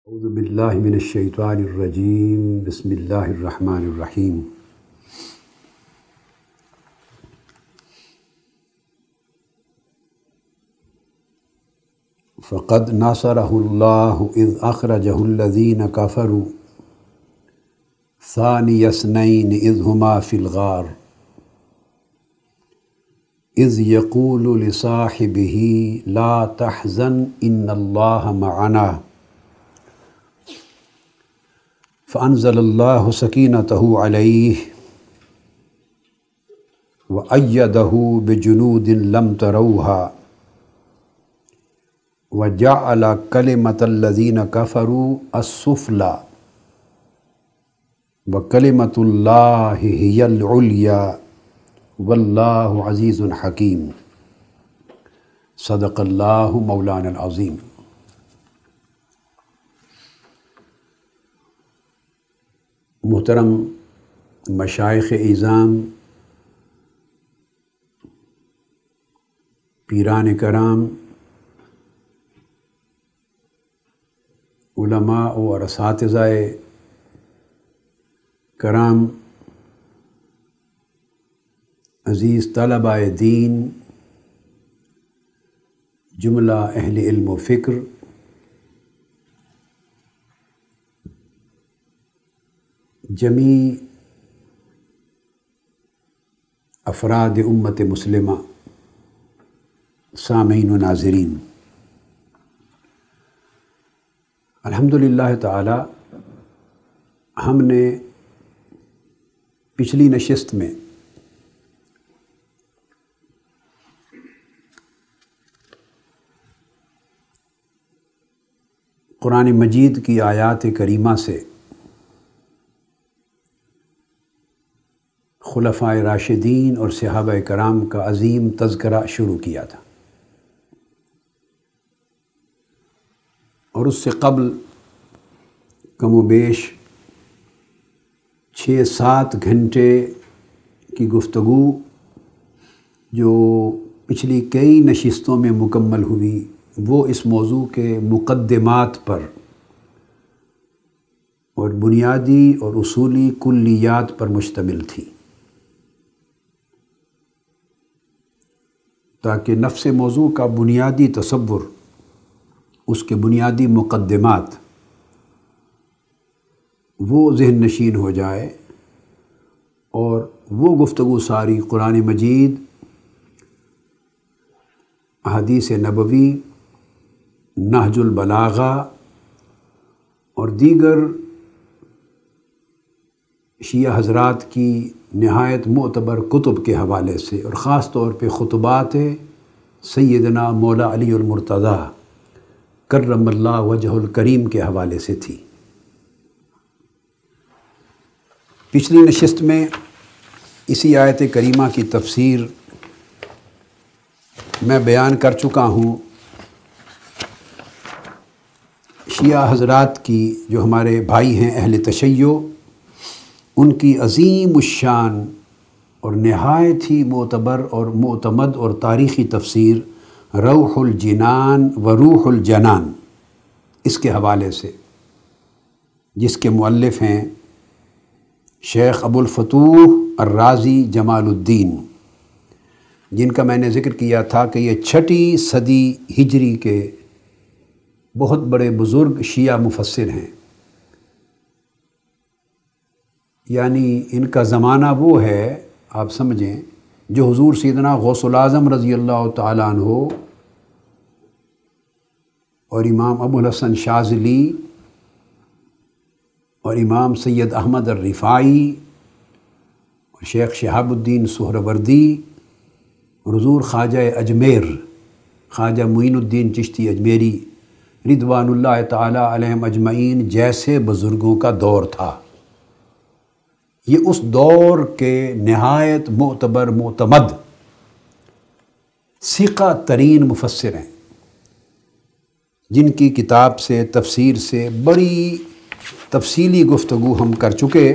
اعوذ باللہ من الشیطان الرجیم بسم اللہ الرحمن الرحیم فقد ناصرہ اللہ اذ اخرجہ الذین کفروا ثانی اثنین اذ ہما فی الغار اذ یقول لصاحبہ لا تحزن ان اللہ معنا فأنزل اللہ سکینتہ علیہ وأیدہ بجنود لم تروها وجعل کلمۃ الذین کفروا السفلی وکلمۃ اللہ ہی العلیٰ واللہ عزیز حکیم صدق اللہ مولانا العظیم۔ محترم مشائخ اعظام، پیران کرام، علماء اور اساتذہ کرام، عزیز طلباء دین، جملہ اہل علم و فکر، جمیع افراد امت مسلمہ، سامعین و ناظرین، الحمدللہ تعالی ہم نے پچھلی نشست میں قرآن مجید کی آیات کریمہ سے خلفائے راشدین اور صحابہ کرام کا عظیم تذکرہ شروع کیا تھا، اور اس سے قبل کم و بیش 6-7 گھنٹے کی گفتگو جو پچھلی کئی نشستوں میں مکمل ہوئی، وہ اس موضوع کے مقدمات پر اور بنیادی اور اصولی کلیات پر مشتمل تھی، تاکہ نفس موضوع کا بنیادی تصور، اس کے بنیادی مقدمات وہ ذہن نشین ہو جائے، اور وہ گفتگو ساری قرآن مجید، احادیث نبوی، نہج البلاغہ اور دیگر شیعہ حضرات کی نہایت معتبر کتب کے حوالے سے، اور خاص طور پہ خطبات سیدنا مولا علی المرتضیٰ کرم اللہ وجہ الکریم کے حوالے سے تھی۔ پچھلی نشست میں اسی آیت کریمہ کی تفسیر میں بیان کر چکا ہوں۔ شیعہ حضرات کی، جو ہمارے بھائی ہیں اہل تشیع، ان کی عظیم الشان اور نہایت ہی معتبر اور معتمد اور تاریخی تفسیر روح الجنان و روح الجنان، اس کے حوالے سے، جس کے مؤلف ہیں شیخ ابو الفتوح الرازی جمال الدین، جن کا میں نے ذکر کیا تھا کہ یہ 6 صدی ہجری کے بہت بڑے بزرگ شیعہ مفسر ہیں، یعنی ان کا زمانہ وہ ہے، آپ سمجھیں، جو حضور سیدنا غوث العظم رضی اللہ تعالیٰ عنہ اور امام ابو الحسن شاذلی اور امام سید احمد الرفاعی اور شیخ شہاب الدین سہروردی اور حضور خواجہ اجمیر، خواجہ معین الدین چشتی اجمیری رضوان اللہ تعالیٰ علیہم اجمعین جیسے بزرگوں کا دور تھا۔ یہ اس دور کے نہایت معتبر، معتمد، ثقہ ترین مفسر ہیں، جن کی کتاب سے، تفسیر سے بڑی تفصیلی گفتگو ہم کر چکے،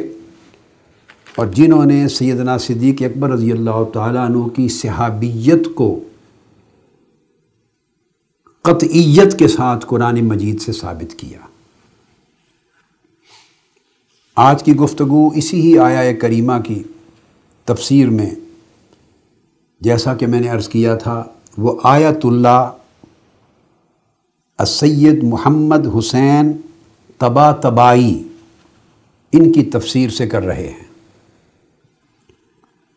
اور جنہوں نے سیدنا صدیق اکبر رضی اللہ تعالیٰ عنہ کی صحابیت کو قطعیت کے ساتھ قرآن مجید سے ثابت کیا۔ آج کی گفتگو اسی ہی آیہ کریمہ کی تفسیر میں، جیسا کہ میں نے عرض کیا تھا، وہ آیت اللہ السید محمد حسین طباطبائی ان کی تفسیر سے کر رہے ہیں۔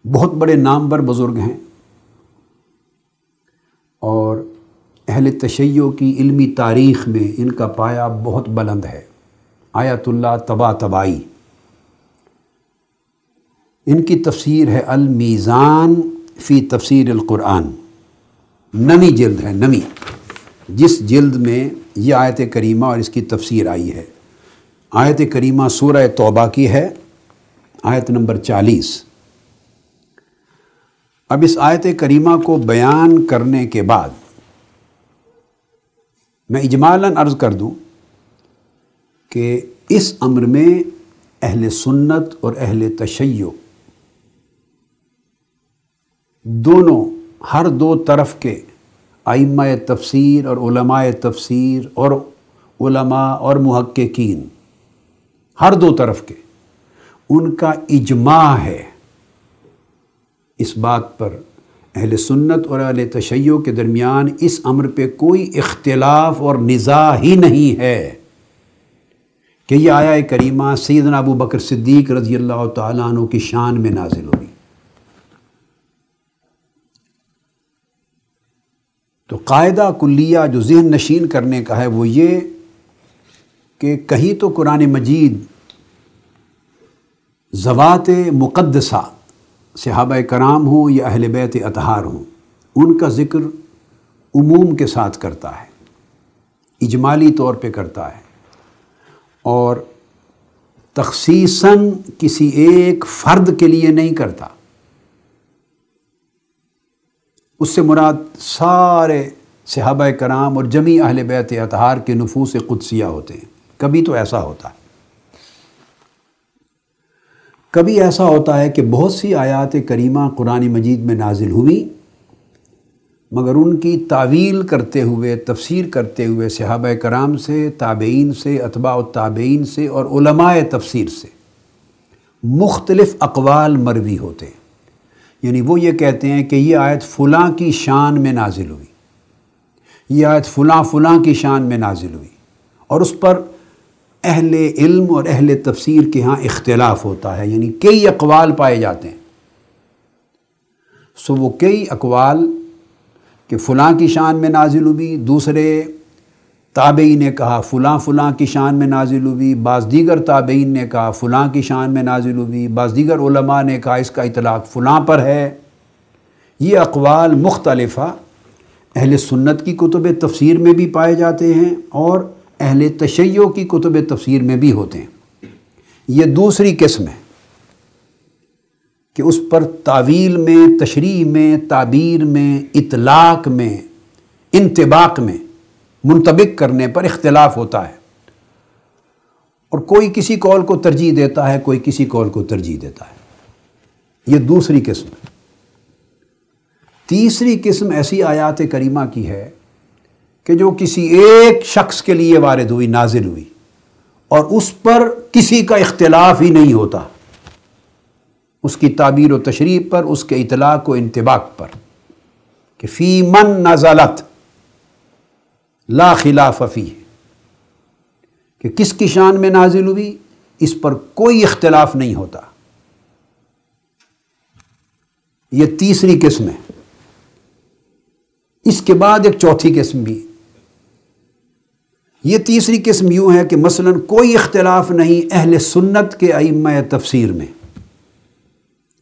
بہت بڑے نامور بزرگ ہیں اور اہل تشیع کی علمی تاریخ میں ان کا پایہ بہت بلند ہے۔ آیت اللہ طباطبائی، ان کی تفسیر ہے المیزان فی تفسیر القرآن، نویں جلد ہے، نویں، جس جلد میں یہ آیت کریمہ اور اس کی تفسیر آئی ہے۔ آیت کریمہ سورہ توبہ کی ہے، آیت نمبر 40۔ اب اس آیت کریمہ کو بیان کرنے کے بعد میں اجمالاً عرض کر دوں کہ اس امر میں اہل سنت اور اہل تشیع دونوں، ہر دو طرف کے ائمہ تفسیر اور علماء تفسیر اور علماء اور محققین، ہر دو طرف کے، ان کا اجماع ہے اس بات پر، اہل سنت اور اہل تشیع کے درمیان اس امر پہ کوئی اختلاف اور نزاع ہی نہیں ہے کہ یہ آیہ کریمہ سیدنا ابو بکر صدیق رضی اللہ تعالیٰ عنہ کی شان میں نازل ہوئی۔ تو قاعدہ کلیہ جو ذہن نشین کرنے کا ہے وہ یہ کہ کہیں تو قرآن مجید ذوات مقدسہ صحابہ کرام ہوں یا اہل بیت اطہار ہوں، ان کا ذکر عموم کے ساتھ کرتا ہے، اجمالی طور پہ کرتا ہے، اور تخصیصاً کسی ایک فرد کے لیے نہیں کرتا۔ اس سے مراد سارے صحابہ کرام اور جمیع اہل بیت اطہار کے نفوس قدسیہ ہوتے ہیں۔ کبھی تو ایسا ہوتا ہے، کبھی ایسا ہوتا ہے کہ بہت سی آیات کریمہ قرآن مجید میں نازل ہوئی، مگر ان کی تعویل کرتے ہوئے، تفسیر کرتے ہوئے صحابہ کرام سے، تابعین سے، اتباع التابعین سے اور علماء تفسیر سے مختلف اقوال مروی ہوتے ہیں۔ یعنی وہ یہ کہتے ہیں کہ یہ آیت فلاں کی شان میں نازل ہوئی، یہ آیت فلاں کی شان میں نازل ہوئی، اور اس پر اہل علم اور اہل تفسیر کے ہاں اختلاف ہوتا ہے، یعنی کئی اقوال پائے جاتے ہیں۔ وہ کئی اقوال کہ فلاں کی شان میں نازل ہوئی، دوسرے تابعین نے کہا فلاں کی شان میں نازل ہوئی، بعض دیگر تابعین نے کہا فلاں کی شان میں نازل ہوئی، بعض دیگر علماء نے کہا اس کا اطلاق فلاں پر ہے۔ یہ اقوال مختلفہ اہل سنت کی کتب تفسیر میں بھی پائے جاتے ہیں اور اہل تشیع کی کتب تفسیر میں بھی ہوتے ہیں۔ یہ دوسری قسم ہے کہ اس پر تعویل میں، تشریح میں، تعبیر میں، اطلاق میں، انطباق میں، منطبق کرنے پر اختلاف ہوتا ہے، اور کوئی کسی قول کو ترجیح دیتا ہے، کوئی کسی قول کو ترجیح دیتا ہے۔ یہ دوسری قسم ہے۔ تیسری قسم ایسی آیات کریمہ کی ہے کہ جو کسی ایک شخص کے لیے وارد ہوئی، نازل ہوئی، اور اس پر کسی کا اختلاف ہی نہیں ہوتا، اس کی تعبیر و تشریح پر، اس کے اطلاق و انطباق پر، کہ فی من نزلت لا خلاف فیہ، کہ کس کی شان میں نازل ہوئی اس پر کوئی اختلاف نہیں ہوتا۔ یہ تیسری قسم ہے۔ اس کے بعد ایک چوتھی قسم بھی۔ یہ تیسری قسم یوں ہے کہ مثلا کوئی اختلاف نہیں اہل سنت کے ائمہ تفسیر میں،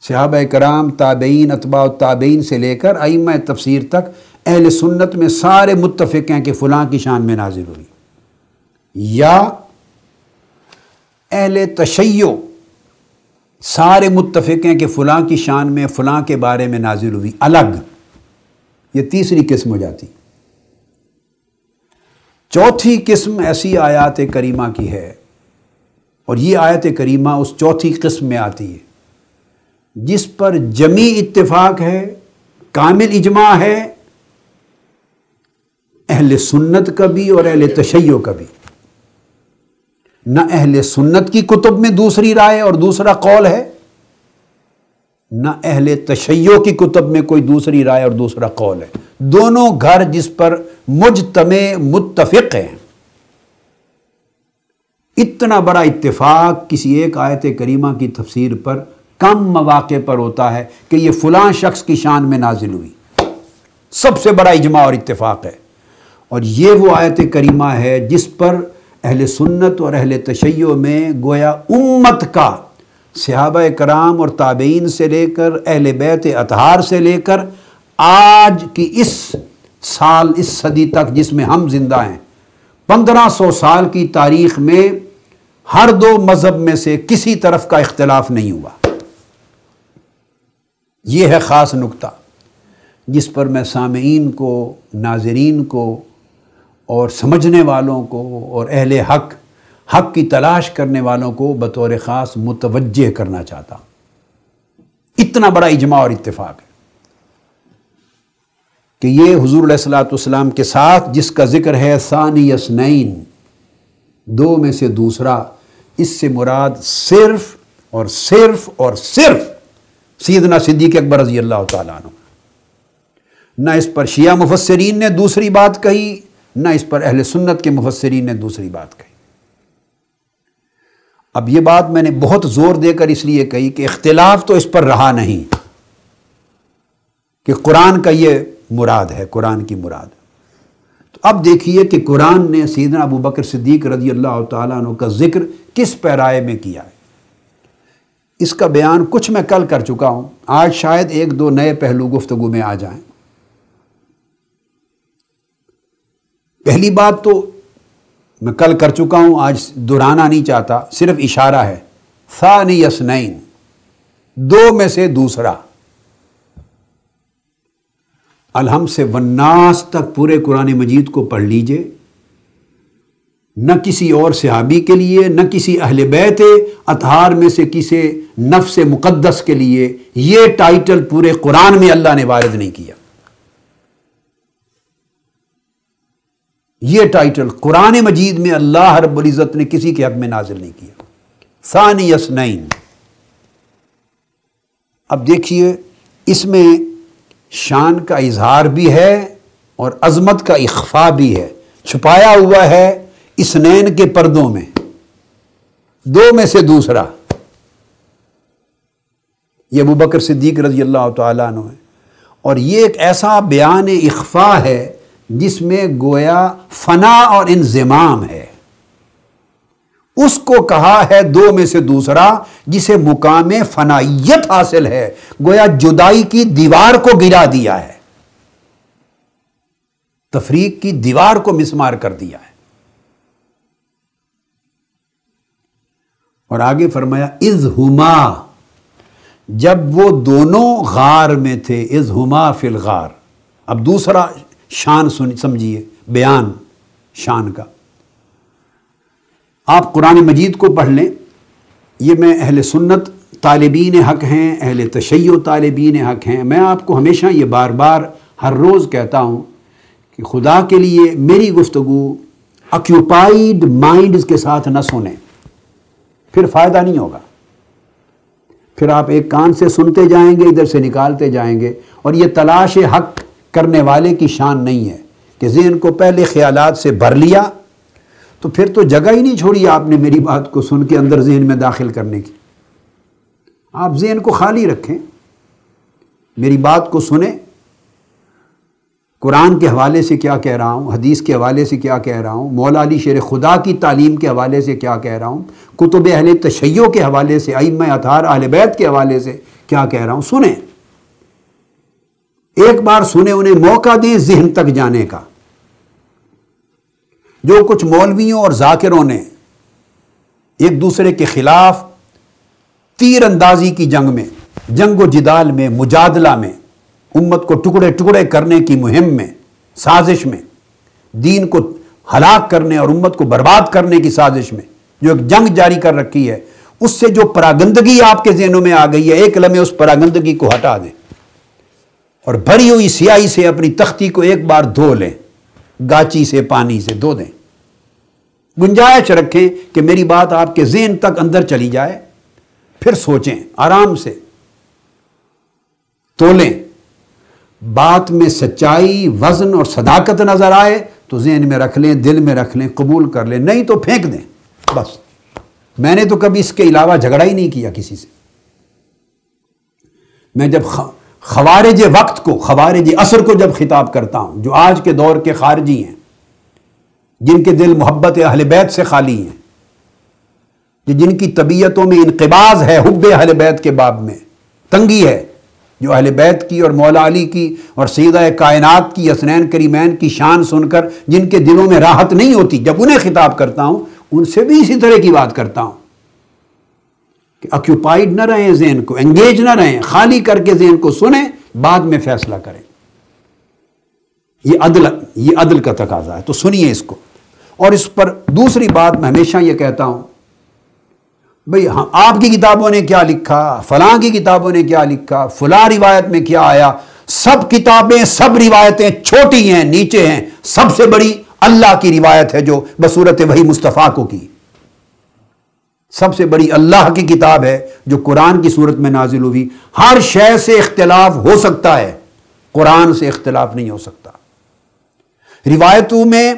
صحابہ کرام، تابعین، اتباع التابعین سے لے کر ائمہ تفسیر تک اہل سنت میں سارے متفق ہیں کہ فلاں کی شان میں نازل ہوئی، یا اہل تشیع سارے متفق ہیں کہ فلاں کی شان میں، فلاں کے بارے میں نازل ہوئی الگ۔ یہ تیسری قسم ہو جاتی۔ چوتھی قسم ایسی آیات کریمہ کی ہے، اور یہ آیت کریمہ اس چوتھی قسم میں آتی ہے جس پر جمیع اتفاق ہے، کامل اجماع ہے، اہل سنت کا بھی اور اہل تشیع کا بھی۔ نہ اہل سنت کی کتب میں دوسری رائے اور دوسرا قول ہے، نہ اہل تشیع کی کتب میں کوئی دوسری رائے اور دوسرا قول ہے۔ دونوں گھر جس پر مجتمع متفق ہیں۔ اتنا بڑا اتفاق کسی ایک آیت کریمہ کی تفسیر پر کم مواقع پر ہوتا ہے کہ یہ فلاں شخص کی شان میں نازل ہوئی، سب سے بڑا اجماع اور اتفاق ہے۔ اور یہ وہ آیت کریمہ ہے جس پر اہل سنت اور اہل تشیع میں گویا امت کا، صحابہ کرام اور تابعین سے لے کر اہل بیت اطہار سے لے کر آج کی اس سال، اس صدی تک جس میں ہم زندہ ہیں، 1500 سال کی تاریخ میں ہر دو مذہب میں سے کسی طرف کا اختلاف نہیں ہوا۔ یہ ہے خاص نکتہ جس پر میں سامعین کو، ناظرین کو اور سمجھنے والوں کو اور اہل حق کی تلاش کرنے والوں کو بطور خاص متوجہ کرنا چاہتا ہوں۔ اتنا بڑا اجماع اور اتفاق ہے کہ یہ حضور علیہ الصلوۃ والسلام کے ساتھ جس کا ذکر ہے ثانی اثنین، دو میں سے دوسرا، اس سے مراد صرف اور صرف اور صرف سیدنا صدیق اکبر رضی اللہ تعالیٰ عنہ۔ نہ اس پر شیعہ مفسرین نے دوسری بات کہی، نہ اس پر اہل سنت کے مفسرین نے دوسری بات کہی۔ اب یہ بات میں نے بہت زور دے کر اس لیے کہی کہ اختلاف تو اس پر رہا نہیں کہ قرآن کا یہ مراد ہے، قرآن کی مراد۔ تو اب دیکھیے کہ قرآن نے سیدنا ابو بکر صدیق رضی اللہ تعالیٰ عنہ کا ذکر کس پیرائے میں کیا ہے۔ اس کا بیان کچھ میں کل کر چکا ہوں، آج شاید ایک دو نئے پہلو گفتگو میں آ جائیں۔ پہلی بات تو میں کل کر چکا ہوں، آج دہرانا نہیں چاہتا، صرف اشارہ ہے۔ ثانی اثنین، دو میں سے دوسرا۔ الحمد سے والناس تک پورے قرآن مجید کو پڑھ لیجئے، نہ کسی اور صحابی کے لیے، نہ کسی اہل بیت اطہار میں سے کسی نفس مقدس کے لیے یہ ٹائٹل پورے قرآن میں اللہ نے وارد نہیں کیا۔ یہ ٹائٹل قرآن مجید میں اللہ رب العزت نے کسی کے حق میں نازل نہیں کیا۔ ثانی اثنین۔ اب دیکھیے اس میں شان کا اظہار بھی ہے اور عظمت کا اخفاء بھی ہے، چھپایا ہوا ہے اثنین کے پردوں میں، دو میں سے دوسرا۔ یہ ابو بکر صدیق رضی اللہ تعالیٰ عنہ ہے، اور یہ ایک ایسا بیان اخفاء ہے جس میں گویا فنا اور انضمام ہے۔ اس کو کہا ہے دو میں سے دوسرا جسے مقام فنائیت حاصل ہے، گویا جدائی کی دیوار کو گرا دیا ہے، تفریق کی دیوار کو مسمار کر دیا ہے۔ اور آگے فرمایا اذ ہما، جب وہ دونوں غار میں تھے، اذ ہما فی الغار۔ اب دوسرا شان سمجھیے، بیان شان کا۔ آپ قرآن مجید کو پڑھ لیں، یہ میں اہل سنت طالبین حق ہیں، اہل تشیع طالبین حق ہیں، میں آپ کو ہمیشہ یہ بار بار ہر روز کہتا ہوں کہ خدا کے لیے میری گفتگو آکیوپائیڈ مائنڈز کے ساتھ نہ سنیں، پھر فائدہ نہیں ہوگا۔ پھر آپ ایک کان سے سنتے جائیں گے، ادھر سے نکالتے جائیں گے، اور یہ تلاش حق کرنے والے کی شان نہیں ہے کہ ذہن کو پہلے خیالات سے بھر لیا تو پھر تو جگہ ہی نہیں چھوڑی آپ نے میری بات کو سن کے اندر ذہن میں داخل کرنے کی۔ آپ ذہن کو خالی رکھیں، میری بات کو سنیں، قرآن کے حوالے سے کیا کہہ رہا ہوں، حدیث کے حوالے سے کیا کہہ رہا ہوں، مولا علی شیر خدا کی تعلیم کے حوالے سے کیا کہہ رہا ہوں، کتب اہل تشیع کے حوالے سے، ائمہ اطہار اہل بیت کے حوالے سے کیا کہہ رہا ہوں، سنیں۔ ایک بار سنیں، انہیں موقع دیں ذہن تک جانے کا۔ جو کچھ مولویوں اور ذاکروں نے ایک دوسرے کے خلاف تیر اندازی کی جنگ میں، جنگ و جدال میں، مجادلہ میں، امت کو ٹکڑے ٹکڑے کرنے کی مہم میں، سازش میں، دین کو ہلاک کرنے اور امت کو برباد کرنے کی سازش میں جو ایک جنگ جاری کر رکھی ہے، اس سے جو پراگندگی آپ کے ذہنوں میں آ گئی ہے، ایک لمحے اس پراگندگی کو ہٹا دیں اور بھری ہوئی سیاہی سے اپنی تختی کو ایک بار دھو لیں، گاچی سے، پانی سے دھو دیں۔ گنجائش رکھیں کہ میری بات آپ کے ذہن تک اندر چلی جائے، پھر سوچیں، آرام سے تولیں، بات میں سچائی، وزن اور صداقت نظر آئے تو ذہن میں رکھ لیں، دل میں رکھ لیں، قبول کر لیں، نہیں تو پھینک دیں بس۔ میں نے تو کبھی اس کے علاوہ جھگڑا ہی نہیں کیا کسی سے۔ میں جب خوارج وقت کو، خوارج عصر کو جب خطاب کرتا ہوں، جو آج کے دور کے خارجی ہیں، جن کے دل محبت اہل بیت سے خالی ہیں، جن کی طبیعتوں میں انقباض ہے، حب اہل بیت کے باب میں تنگی ہے، جو اہل بیت کی اور مولا علی کی اور سیدہ کائنات کی حسنین کریمین کی شان سن کر جن کے دلوں میں راحت نہیں ہوتی، جب انہیں خطاب کرتا ہوں ان سے بھی اسی طرح کی بات کرتا ہوں کہ آکیوپائیڈ نہ رہیں، ذہن کو انگیج نہ رہیں، خالی کر کے ذہن کو سنیں، بعد میں فیصلہ کریں۔ یہ عدل کا تقاضا ہے، تو سنیے اس کو۔ اور اس پر دوسری بات میں ہمیشہ یہ کہتا ہوں، بھئی آپ کی کتابوں نے کیا لکھا، فلاں کی کتابوں نے کیا لکھا، فلاں روایت میں کیا آیا، سب کتابیں، سب روایتیں چھوٹی ہیں، نیچے ہیں، سب سے بڑی اللہ کی روایت ہے جو بصورت وحی مصطفیٰ کو کی، سب سے بڑی اللہ کی کتاب ہے جو قرآن کی صورت میں نازل ہوئی۔ ہر شے سے اختلاف ہو سکتا ہے، قرآن سے اختلاف نہیں ہو سکتا۔ روایتوں میں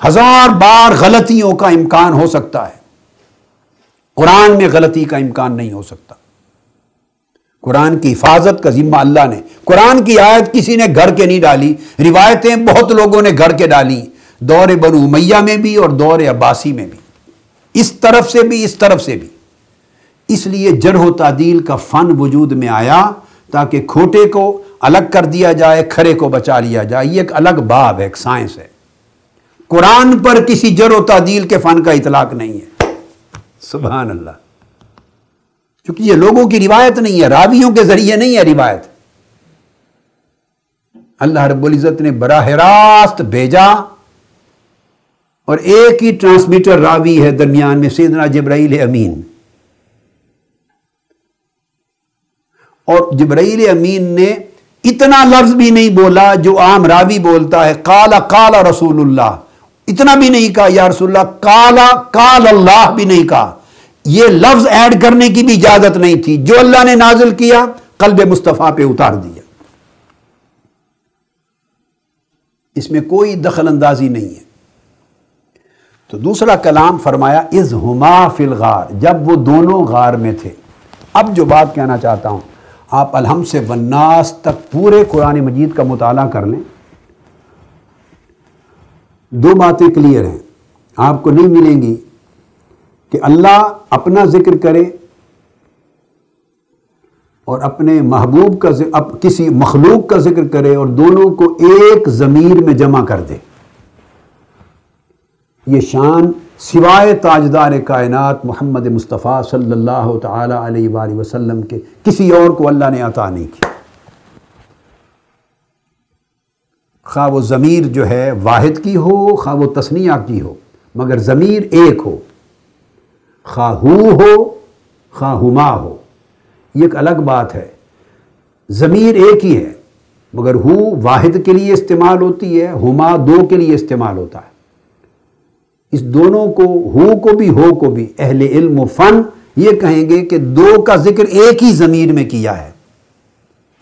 1000 بار غلطیوں کا امکان ہو سکتا ہے، قرآن میں غلطی کا امکان نہیں ہو سکتا۔ قرآن کی حفاظت کا ذمہ اللہ نے، قرآن کی آیت کسی نے گھڑ کے نہیں ڈالی، روایتیں بہت لوگوں نے گھڑ کے ڈالی، دور بنو امیہ میں بھی اور دور عباسی میں بھی، اس طرف سے بھی اس طرف سے بھی۔ اس لیے جرح و تعدیل کا فن وجود میں آیا تاکہ کھوٹے کو الگ کر دیا جائے، کھرے کو بچا لیا جائے۔ یہ ایک الگ باب ہے، ایک سائنس ہے۔ قرآن پر کسی جرح و تعدیل کے فن کا اطلاق نہیں ہے، سبحان اللہ، کیونکہ یہ لوگوں کی روایت نہیں ہے، راویوں کے ذریعے نہیں ہے روایت۔ اللہ رب العزت نے براہ راست بھیجا اور ایک ہی ٹرانسمیٹر راوی ہے درمیان میں، سیدنا جبرائیل امین، اور جبرائیل امین نے اتنا لفظ بھی نہیں بولا جو عام راوی بولتا ہے، قال قال رسول اللہ، اتنا بھی نہیں کہا یا رسول اللہ، قال قال اللہ بھی نہیں کہا۔ یہ لفظ ایڈ کرنے کی بھی اجازت نہیں تھی، جو اللہ نے نازل کیا قلب مصطفیٰ پہ اتار دیا، اس میں کوئی دخل اندازی نہیں ہے۔ تو دوسرا کلام فرمایا اذ ہما فی الغار، جب وہ دونوں غار میں تھے۔ اب جو بات کہنا چاہتا ہوں، آپ الحم سے والناس تک پورے قرآن مجید کا مطالعہ کر لیں، دو باتیں کلیئر ہیں، آپ کو نہیں ملیں گی کہ اللہ اپنا ذکر کرے اور اپنے محبوب کا کسی مخلوق کا ذکر کرے اور دونوں کو ایک ضمیر میں جمع کر دے۔ یہ شان سوائے تاجدار کائنات محمد مصطفیٰ صلی اللہ تعالی علیہ وآلہ وسلم کے کسی اور کو اللہ نے عطا نہیں کی۔ خواہ وہ ضمیر جو ہے واحد کی ہو، خواہ وہ تثنیہ کی ہو، مگر ضمیر ایک ہو، خواہ ہو خواہ ہما ہو، یہ ایک الگ بات ہے۔ ضمیر ایک ہی ہے مگر ہو واحد کے لیے استعمال ہوتی ہے، ہما دو کے لیے استعمال ہوتا ہے۔ اس دونوں کو، ہو کو بھی ہو کو بھی، اہل علم و فن یہ کہیں گے کہ دو کا ذکر ایک ہی ضمیر میں کیا ہے،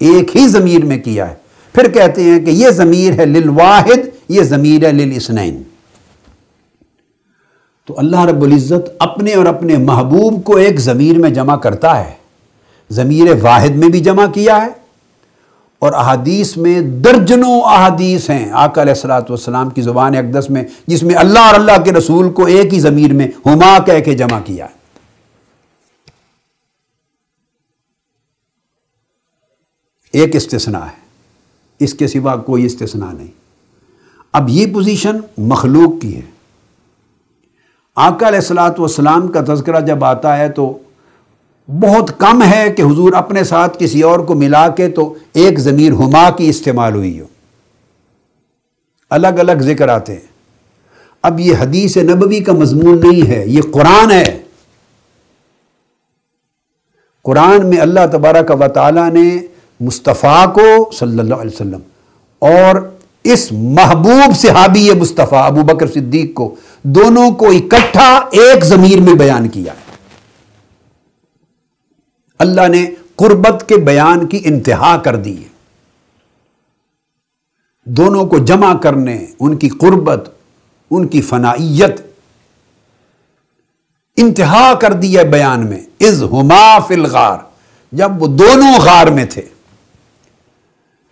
ایک ہی ضمیر میں کیا ہے، پھر کہتے ہیں کہ یہ ضمیر ہے للواحد، یہ ضمیر ہے للاثنین۔ تو اللہ رب العزت اپنے اور اپنے محبوب کو ایک ضمیر میں جمع کرتا ہے، ضمیر واحد میں بھی جمع کیا ہے، اور احادیث میں درجنوں احادیث ہیں آقا علیہ الصلوۃ والسلام کی زبان اقدس میں جس میں اللہ اور اللہ کے رسول کو ایک ہی ضمیر میں ہما کہہ کے جمع کیا ہے۔ ایک استثناء ہے، اس کے سوا کوئی استثناء نہیں۔ اب یہ پوزیشن مخلوق کی ہے۔ آقا علیہ الصلوۃ والسلام کا تذکرہ جب آتا ہے تو بہت کم ہے کہ حضور اپنے ساتھ کسی اور کو ملا کے تو ایک ضمیر ہما کی استعمال ہوئی ہو، الگ الگ ذکر آتے ہیں۔ اب یہ حدیث نبوی کا مضمون نہیں ہے، یہ قرآن ہے۔ قرآن میں اللہ تبارک و تعالیٰ نے مصطفیٰ کو صلی اللہ علیہ وسلم اور اس محبوب صحابی مصطفیٰ ابو بکر صدیق کو، دونوں کو اکٹھا ایک ضمیر میں بیان کیا ہے۔ اللہ نے قربت کے بیان کی انتہا کر دی ہے، دونوں کو جمع کرنے، ان کی قربت، ان کی فنائیت انتہا کر دی ہے بیان میں۔ اذ ہما فی الغار، جب وہ دونوں غار میں تھے۔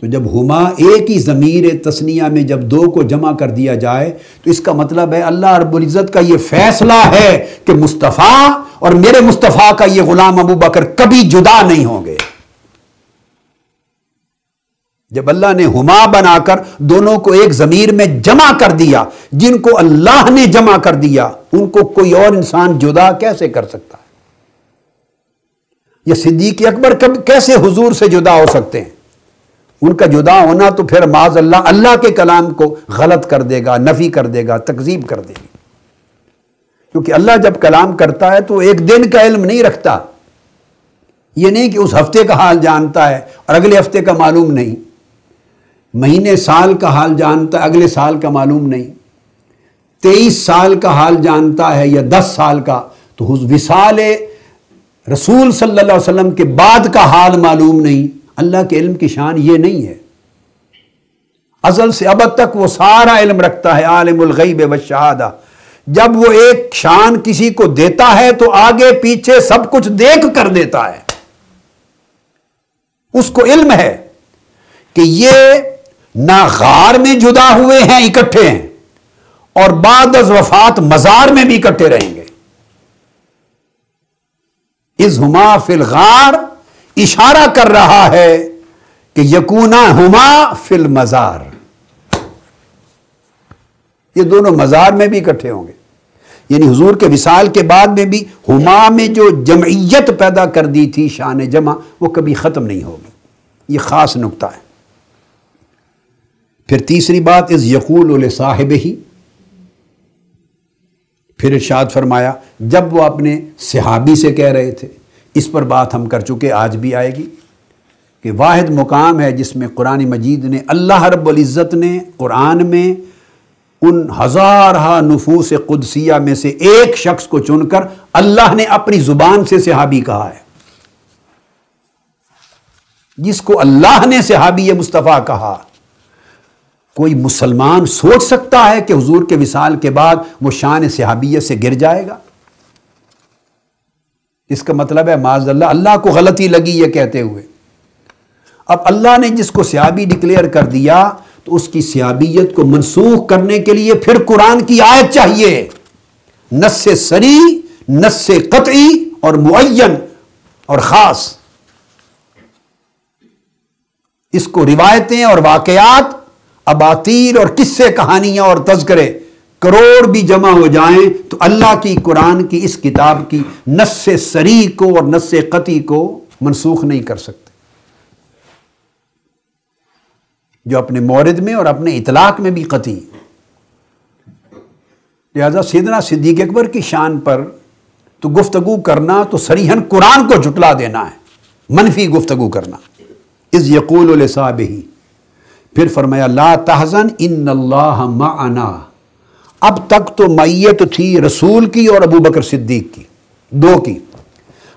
تو جب ہما ایک ہی ضمیر تثنیہ میں جب دو کو جمع کر دیا جائے تو اس کا مطلب ہے اللہ رب العزت کا یہ فیصلہ ہے کہ مصطفیٰ اور میرے مصطفیٰ کا یہ غلام ابو بکر کبھی جدا نہیں ہوں گے۔ جب اللہ نے ہما بنا کر دونوں کو ایک ضمیر میں جمع کر دیا، جن کو اللہ نے جمع کر دیا ان کو کوئی اور انسان جدا کیسے کر سکتا ہے؟ یہ صدیق اکبر کیسے حضور سے جدا ہو سکتے ہیں؟ ان کا جدا ہونا تو پھر معاذ اللہ کے کلام کو غلط کر دے گا، نفی کر دے گا، تکذیب کر دے گا۔ کیونکہ اللہ جب کلام کرتا ہے تو ایک دن کا علم نہیں رکھتا، یہ نہیں کہ اس ہفتے کا حال جانتا ہے اور اگلے ہفتے کا معلوم نہیں، مہینے سال کا حال جانتا ہے، اگلے سال کا معلوم نہیں، 23 سال کا حال جانتا ہے یا 10 سال کا، تو وصال رسول صلی اللہ علیہ وسلم کے بعد کا حال معلوم نہیں۔ اللہ کے علم کی شان یہ نہیں ہے، ازل سے ابد تک وہ سارا علم رکھتا ہے، عالم الغیب والشہادہ۔ جب وہ ایک شان کسی کو دیتا ہے تو آگے پیچھے سب کچھ دیکھ کر دیتا ہے۔ اس کو علم ہے کہ یہ نہ غار میں جدا ہوئے ہیں، اکٹھے ہیں، اور بعد از وفات مزار میں بھی اکٹھے رہیں گے۔ اذ ہما فی الغار اشارہ کر رہا ہے کہ یکونا ہما فی المزار، یہ دونوں مزار میں بھی اکٹھے ہوں گے۔ یعنی حضور کے وصال کے بعد میں بھی ہما میں جو جمعیت پیدا کر دی تھی، شان جمع، وہ کبھی ختم نہیں ہوگی۔ یہ خاص نقطہ ہے۔ پھر تیسری بات، اذ یقول لصاحبہ، پھر ارشاد فرمایا جب وہ اپنے صحابی سے کہہ رہے تھے۔ اس پر بات ہم کر چکے، آج بھی آئے گی، کہ واحد مقام ہے جس میں قرآن مجید نے، اللہ رب العزت نے قرآن میں ان ہزارہ نفوس قدسیہ میں سے ایک شخص کو چن کر اللہ نے اپنی زبان سے صحابی کہا ہے۔ جس کو اللہ نے صحابی مصطفیٰ کہا، کوئی مسلمان سوچ سکتا ہے کہ حضور کے وصال کے بعد وہ شان صحابیت سے گر جائے گا؟ اس کا مطلب ہے معاذ اللہ کو غلطی لگی یہ کہتے ہوئے۔ اب اللہ نے جس کو صحابی ڈکلیئر کر دیا تو اس کی صحابیت کو منسوخ کرنے کے لیے پھر قرآن کی آیت چاہیے، نص صریح، نص قطعی اور معین اور خاص۔ اس کو روایتیں اور واقعات، اباطیل اور قصے، کہانیاں اور تذکرے کروڑ بھی جمع ہو جائیں تو اللہ کی قرآن کی اس کتاب کی نص صریح کو اور نص قطعی کو منسوخ نہیں کر سکتے، جو اپنے مورد میں اور اپنے اطلاق میں بھی قطعی۔ لہذا سیدنا صدیق اکبر کی شان پر تو گفتگو کرنا تو صریحاً قرآن کو جھٹلا دینا ہے، منفی گفتگو کرنا۔ اذ یقول لصاحبہ، پھر فرمایا لا تحزن ان اللہ معنا۔ اب تک تو معیت تھی رسول کی اور ابو بکر صدیق کی، دو کی۔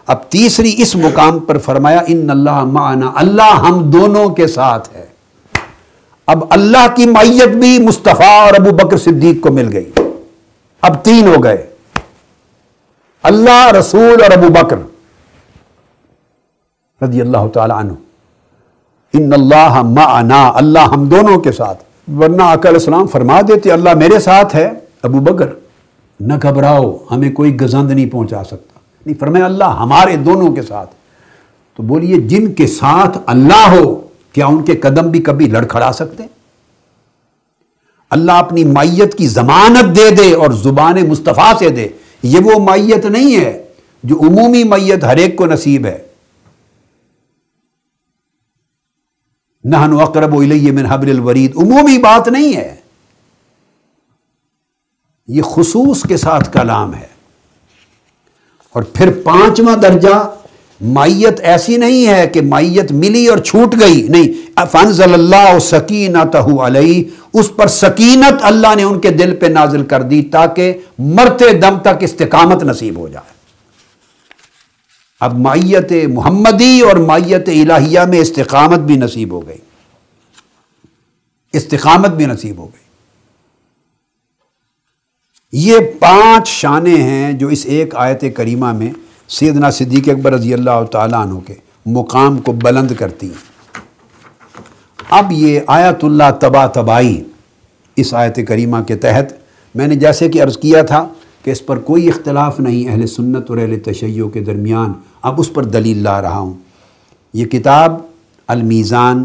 اب تیسری اس مقام پر فرمایا ان اللہ معنا، اللہ ہم دونوں کے ساتھ ہے۔ اب اللہ کی معیت بھی مصطفیٰ اور ابو بکر صدیق کو مل گئی، اب تین ہو گئے، اللہ، رسول اور ابو بکر رضی اللہ تعالی عنہ۔ ان اللہ معنا، اللہ ہم دونوں کے ساتھ۔ ورنہ آقا علیہ السلام فرما دیتے اللہ میرے ساتھ ہے، ابو بکر نہ گھبراؤ، ہمیں کوئی گزند نہیں پہنچا سکتا۔ نہیں، فرمایا اللہ ہمارے دونوں کے ساتھ۔ تو بولیے جن کے ساتھ اللہ ہو، کیا ان کے قدم بھی کبھی لڑکھڑا سکتے؟ اللہ اپنی معیت کی ضمانت دے دے اور زبان مصطفیٰ سے دے، یہ وہ معیت نہیں ہے جو عمومی معیت ہر ایک کو نصیب ہے۔ نحن اقرب الیہ من حبل الورید، عمومی بات نہیں ہے، یہ خصوص کے ساتھ کلام ہے۔ اور پھر پانچواں درجہ مائیت ایسی نہیں ہے کہ مائیت ملی اور چھوٹ گئی، نہیں، فانزل اللہ سکینتہ علیہ، اس پر سکینت اللہ نے ان کے دل پہ نازل کر دی تاکہ مرتے دم تک استقامت نصیب ہو جائے۔ اب مائیت محمدی اور مائیت الہیہ میں استقامت بھی نصیب ہو گئی، استقامت بھی نصیب ہو گئی۔ یہ 5 شانیں ہیں جو اس ایک آیت کریمہ میں سیدنا صدیق اکبر رضی اللہ تعالیٰ عنہ کے مقام کو بلند کرتی ہیں۔ اب یہ آیت اللہ تبائی اس آیت کریمہ کے تحت میں نے جیسے کہ عرض کیا تھا کہ اس پر کوئی اختلاف نہیں اہل سنت اور اہل تشیع کے درمیان، اب اس پر دلیل لا رہا ہوں۔ یہ کتاب المیزان،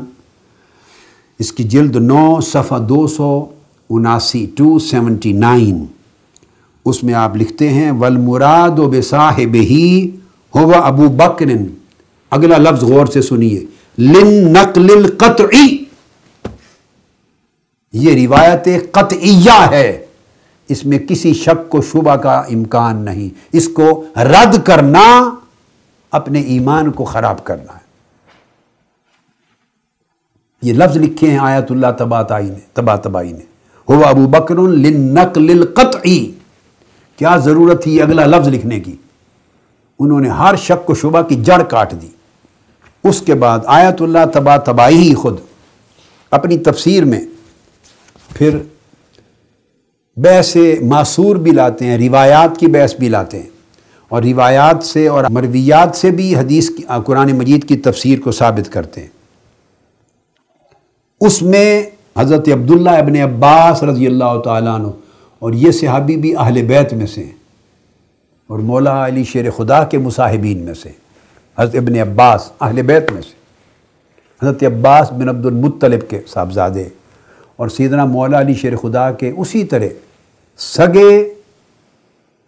اس کی جلد 9 صفحہ 279 279، اس میں آپ لکھتے ہیں والمراد بصاحبہ هو ابو بکر، اگلا لفظ غور سے سنیے، للنقل القطعی، یہ روایت قطعیہ ہے، اس میں کسی شک و شبہ کا امکان نہیں، اس کو رد کرنا اپنے ایمان کو خراب کرنا ہے۔ یہ لفظ لکھے ہیں آیت اللہ تبائی نے، هو ابو بکر للنقل القطعی، کیا ضرورت تھی اگلا لفظ لکھنے کی؟ انہوں نے ہر شک و شبہ کی جڑ کاٹ دی۔ اس کے بعد آیت اللہ تبائی ہی خود اپنی تفسیر میں پھر بحث معصور بھی لاتے ہیں، روایات کی بحث بھی لاتے ہیں، اور روایات سے اور مرویات سے بھی حدیث قرآن مجید کی تفسیر کو ثابت کرتے ہیں۔ اس میں حضرت عبداللہ ابن عباس رضی اللہ تعالیٰ عنہ، اور یہ صحابی بھی اہل بیت میں سے ہیں اور مولا علی شیر خدا کے مصاحبین میں سے، حضرت ابن عباس اہل بیت میں سے، حضرت عباس بن عبد المطلب کے صاحبزادے، اور سیدنا مولا علی شیر خدا کے اسی طرح سگے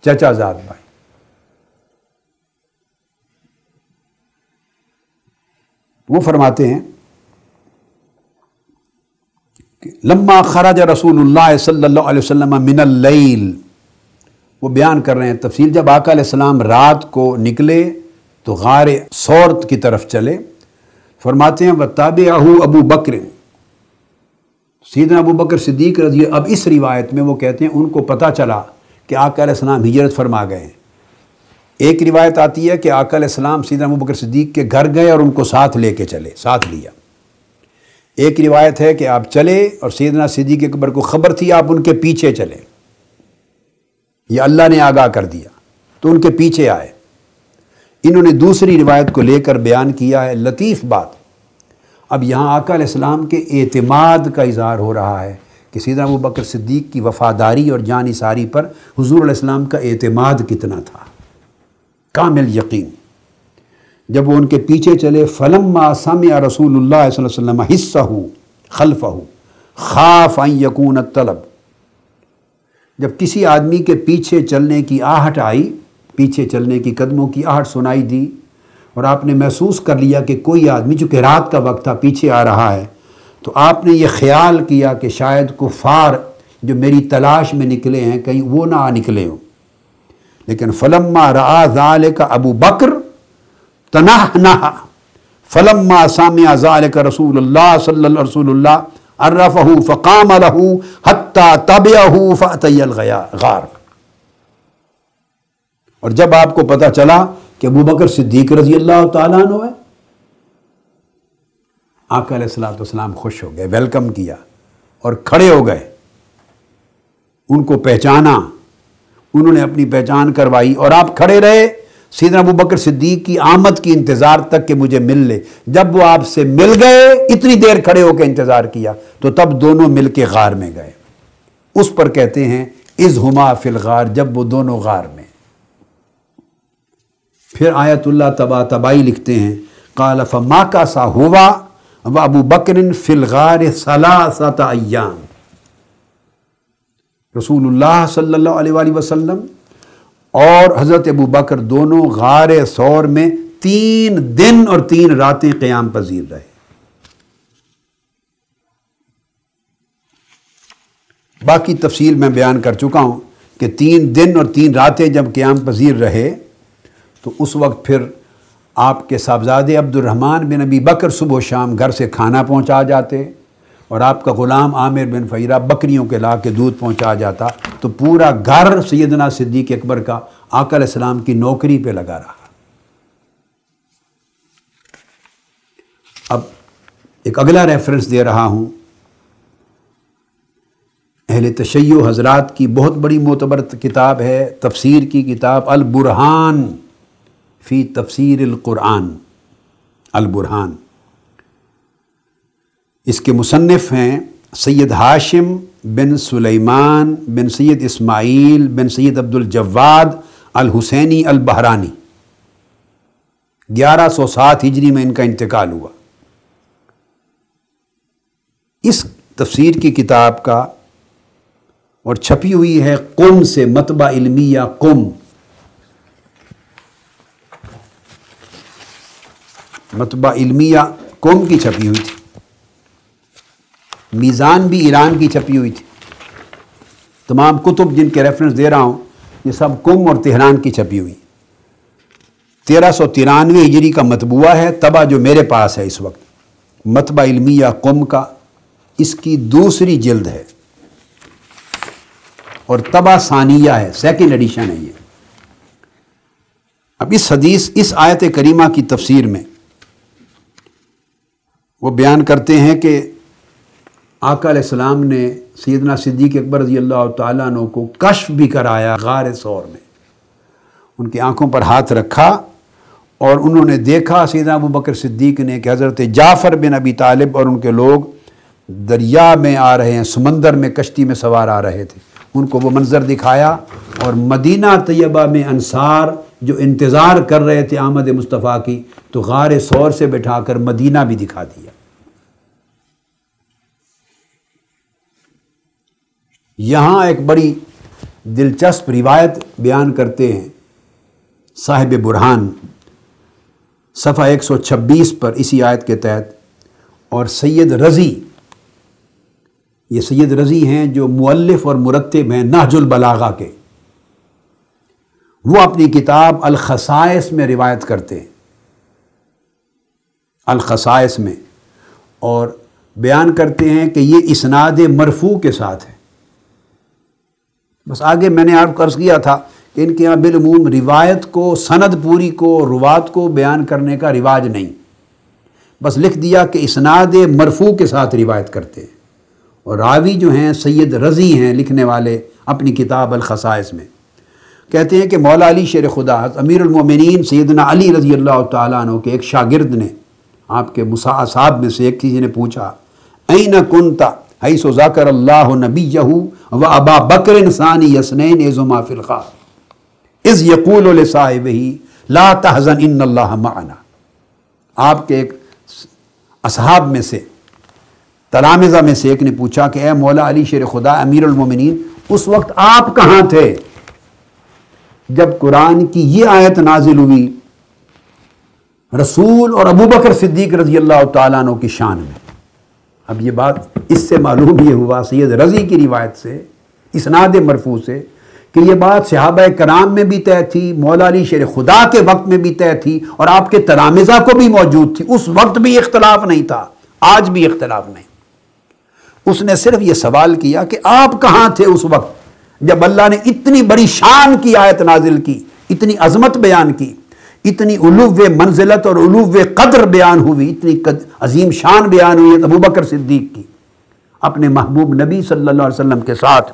چچا زاد بھائی۔ وہ فرماتے ہیں کہ لما خرج رسول اللہ صلی اللہ علیہ وسلم من اللیل، وہ بیان کر رہے ہیں تفصیل، جب آقا علیہ السلام رات کو نکلے تو غار ثور کی طرف چلے، فرماتے ہیں وَتَابِعَهُ ابو بکر، سیدنا ابو بکر صدیق رضی اللہ، اب اس روایت میں وہ کہتے ہیں ان کو پتہ چلا کہ آقا علیہ السلام ہجرت فرما گئے ہیں۔ ایک روایت آتی ہے کہ آقا علیہ السلام سیدنا ابو بکر صدیق کے گھر گئے اور ان کو ساتھ لے کے چلے، ساتھ لیا۔ ایک روایت ہے کہ آپ چلے اور سیدنا صدیق اکبر کو خبر تھی، آپ ان کے پیچھے چلے، یہ اللہ نے آگاہ کر دیا تو ان کے پیچھے آئے۔ انہوں نے دوسری روایت کو لے کر بیان کیا ہے، لطیف بات، اب یہاں آقا علیہ السلام کے اعتماد کا اظہار ہو رہا ہے کہ سیدنا ابو بکر صدیق کی وفاداری اور جان نثاری پر حضور علیہ السلام کا اعتماد کتنا تھا، کامل یقین۔ جب وہ ان کے پیچھے چلے، فلما سمع رسول اللہ صلی اللہ علیہ وسلم حسہ خلفہ خاف ان یکون الطلب، جب کسی آدمی کے پیچھے چلنے کی آہٹ آئی، پیچھے چلنے کی قدموں کی آہٹ سنائی دی، اور آپ نے محسوس کر لیا کہ کوئی آدمی، چونکہ رات کا وقت تھا، پیچھے آ رہا ہے، تو آپ نے یہ خیال کیا کہ شاید کفار جو میری تلاش میں نکلے ہیں کہیں وہ نہ آ نکلے ہوں۔ لیکن فلما رآ ذالک ابو بکر تنحنح فلما سمع ذالک رسول اللہ صلی اللہ رسول اللہ عرفہ فقام له حتی تبعہ فأتی الغار، اور جب آپ کو پتہ چلا کہ ابو بکر صدیق رضی اللہ تعالیٰ عنہ ہے، آقا علیہ السلام خوش ہو گئے، ویلکم کیا اور کھڑے ہو گئے، ان کو پہچانا، انہوں نے اپنی پہچان کروائی، اور آپ کھڑے رہے سیدنا ابو بکر صدیق کی آمد کی انتظار تک کہ مجھے مل لے۔ جب وہ آپ سے مل گئے، اتنی دیر کھڑے ہو کے انتظار کیا، تو تب دونوں مل کے غار میں گئے۔ اس پر کہتے ہیں اذ ہما فی الغار، جب وہ دونوں غار میں۔ پھر آیت اللہ تبائی لکھتے ہیں قال فماکث ہوا وابو بکر فی الغار ثلاثۃ ایام، رسول اللہ صلی اللہ علیہ وآلہ وسلم اور حضرت ابو بکر دونوں غار ثور میں 3 دن اور 3 راتیں قیام پذیر رہے۔ باقی تفصیل میں بیان کر چکا ہوں کہ 3 دن اور 3 راتیں جب قیام پذیر رہے تو اس وقت پھر آپ کے صاحبزادے عبد الرحمن بن ابی بکر صبح و شام گھر سے کھانا پہنچا جاتے، اور آپ کا غلام عامر بن فہیرہ بکریوں کے لا کے دودھ پہنچا جاتا، تو پورا گھر سیدنا صدیق اکبر کا آقا علیہ السلام کی نوکری پہ لگا رہا۔ اب ایک اگلا ریفرنس دے رہا ہوں، اہل تشیع حضرات کی بہت بڑی معتبر کتاب ہے، تفسیر کی کتاب البرہان فی تفسیر القرآن، البرہان۔ اس کے مصنف ہیں سید ہاشم بن سلیمان بن سید اسماعیل بن سید عبد الجواد الحسینی البہرانی، 1107 ہجری میں ان کا انتقال ہوا۔ اس تفسیر کی کتاب کا اور چھپی ہوئی ہے قم سے، مطبع علمیہ قم، مطبع علمیہ قم کی چھپی ہوئی تھی۔ میزان بھی ایران کی چھپی ہوئی تھی۔ تمام کتب جن کے ریفرنس دے رہا ہوں یہ سب قم اور تہران کی چھپی ہوئی۔ 1393 ہجری کا مطبوعہ ہے، طبع جو میرے پاس ہے اس وقت، مطبع علمیہ قم کا، اس کی دوسری جلد ہے اور طبع ثانیہ ہے، سیکنڈ ایڈیشن ہے یہ۔ اب اس آیت کریمہ کی تفسیر میں وہ بیان کرتے ہیں کہ آقا علیہ السلام نے سیدنا صدیق اکبر رضی اللہ تعالیٰ عنہ کو کشف بھی کرایا غار ثور میں، ان کی آنکھوں پر ہاتھ رکھا اور انہوں نے دیکھا سیدنا ابو بکر صدیق نے کہ حضرت جعفر بن ابی طالب اور ان کے لوگ دریا میں آ رہے ہیں، سمندر میں کشتی میں سوار آ رہے تھے، ان کو وہ منظر دکھایا، اور مدینہ طیبہ میں انصار جو انتظار کر رہے تھے آمد مصطفیٰ کی، تو غار ثور سے بٹھا کر مدینہ بھی دکھا دیا۔ یہاں ایک بڑی دلچسپ روایت بیان کرتے ہیں صاحب برہان، صفحہ 126 پر اسی آیت کے تحت، اور سید رضی، یہ سید رضی ہیں جو مؤلف اور مرتب ہیں نہج البلاغہ کے، وہ اپنی کتاب الخصائص میں روایت کرتے ہیں، الخصائص میں، اور بیان کرتے ہیں کہ یہ اسناد مرفوع کے ساتھ ہے۔ بس آگے میں نے آپ کو عرض کیا تھا کہ ان کے یہاں بالعموم روایت کو، سند پوری کو، روات کو بیان کرنے کا رواج نہیں، بس لکھ دیا کہ اسناد مرفوع کے ساتھ روایت کرتے ہیں، اور راوی جو ہیں سید رضی ہیں لکھنے والے اپنی کتاب الخصائص میں، کہتے ہیں کہ مولا علی شیر خدا امیر المومنین سیدنا علی رضی اللہ تعالیٰ عنہ کے ایک شاگرد نے، آپ کے اصحاب میں سے ایک کسی نے پوچھا، این کنت حیث ذکر اللہ نبیہ و ابا بکر ثانی اثنین اذ فی الغار اذ یقول لصاحبہ لا تحزن ان اللہ معنا۔ آپ کے ایک اصحاب میں سے، تلامذہ میں سے ایک نے پوچھا کہ اے مولا علی شیر خدا امیر المومنین، اس وقت آپ کہاں تھے جب قرآن کی یہ آیت نازل ہوئی رسول اور ابو بکر صدیق رضی اللہ تعالیٰ عنہ کی شان میں؟ اب یہ بات اس سے معلوم یہ ہوا سید رضی کی روایت سے، اسناد مرفوع سے، کہ یہ بات صحابہ کرام میں بھی طے تھی، مولا علی شیر خدا کے وقت میں بھی طے تھی، اور آپ کے تلامذہ کو بھی موجود تھی، اس وقت بھی اختلاف نہیں تھا، آج بھی اختلاف نہیں۔ اس نے صرف یہ سوال کیا کہ آپ کہاں تھے اس وقت جب اللہ نے اتنی بڑی شان کی آیت نازل کی، اتنی عظمت بیان کی، اتنی علو منزلت اور علو قدر بیان ہوئی، اتنی عظیم شان بیان ہوئی ابو بکر صدیق کی اپنے محبوب نبی صلی اللہ علیہ وسلم کے ساتھ۔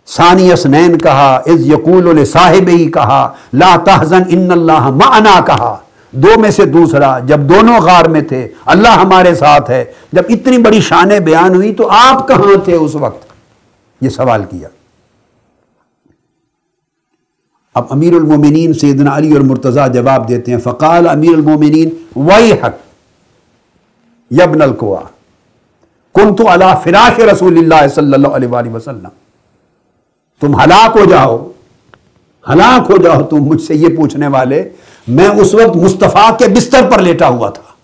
ثانی اثنین کہا، اذ یقول لصاحبہ کہا، لا تحزن ان اللہ معنا کہا، دو میں سے دوسرا، جب دونوں غار میں تھے اللہ ہمارے ساتھ ہے، جب اتنی بڑی شانیں بیان ہوئی تو آپ کہاں تھے اس وقت؟ یہ سوال کیا۔ اب امیر المومنین سیدنا علی اور مرتضیٰ جواب دیتے ہیں، فقال امیر المومنین ویحک یا ابن القوا کنت علی فراش رسول اللہ صلی اللہ علیہ وآلہ وسلم، تم ہلاک ہو جاؤ، ہلاک ہو جاؤ تم مجھ سے یہ پوچھنے والے، میں اس وقت مصطفیٰ کے بستر پر لیٹا ہوا تھا۔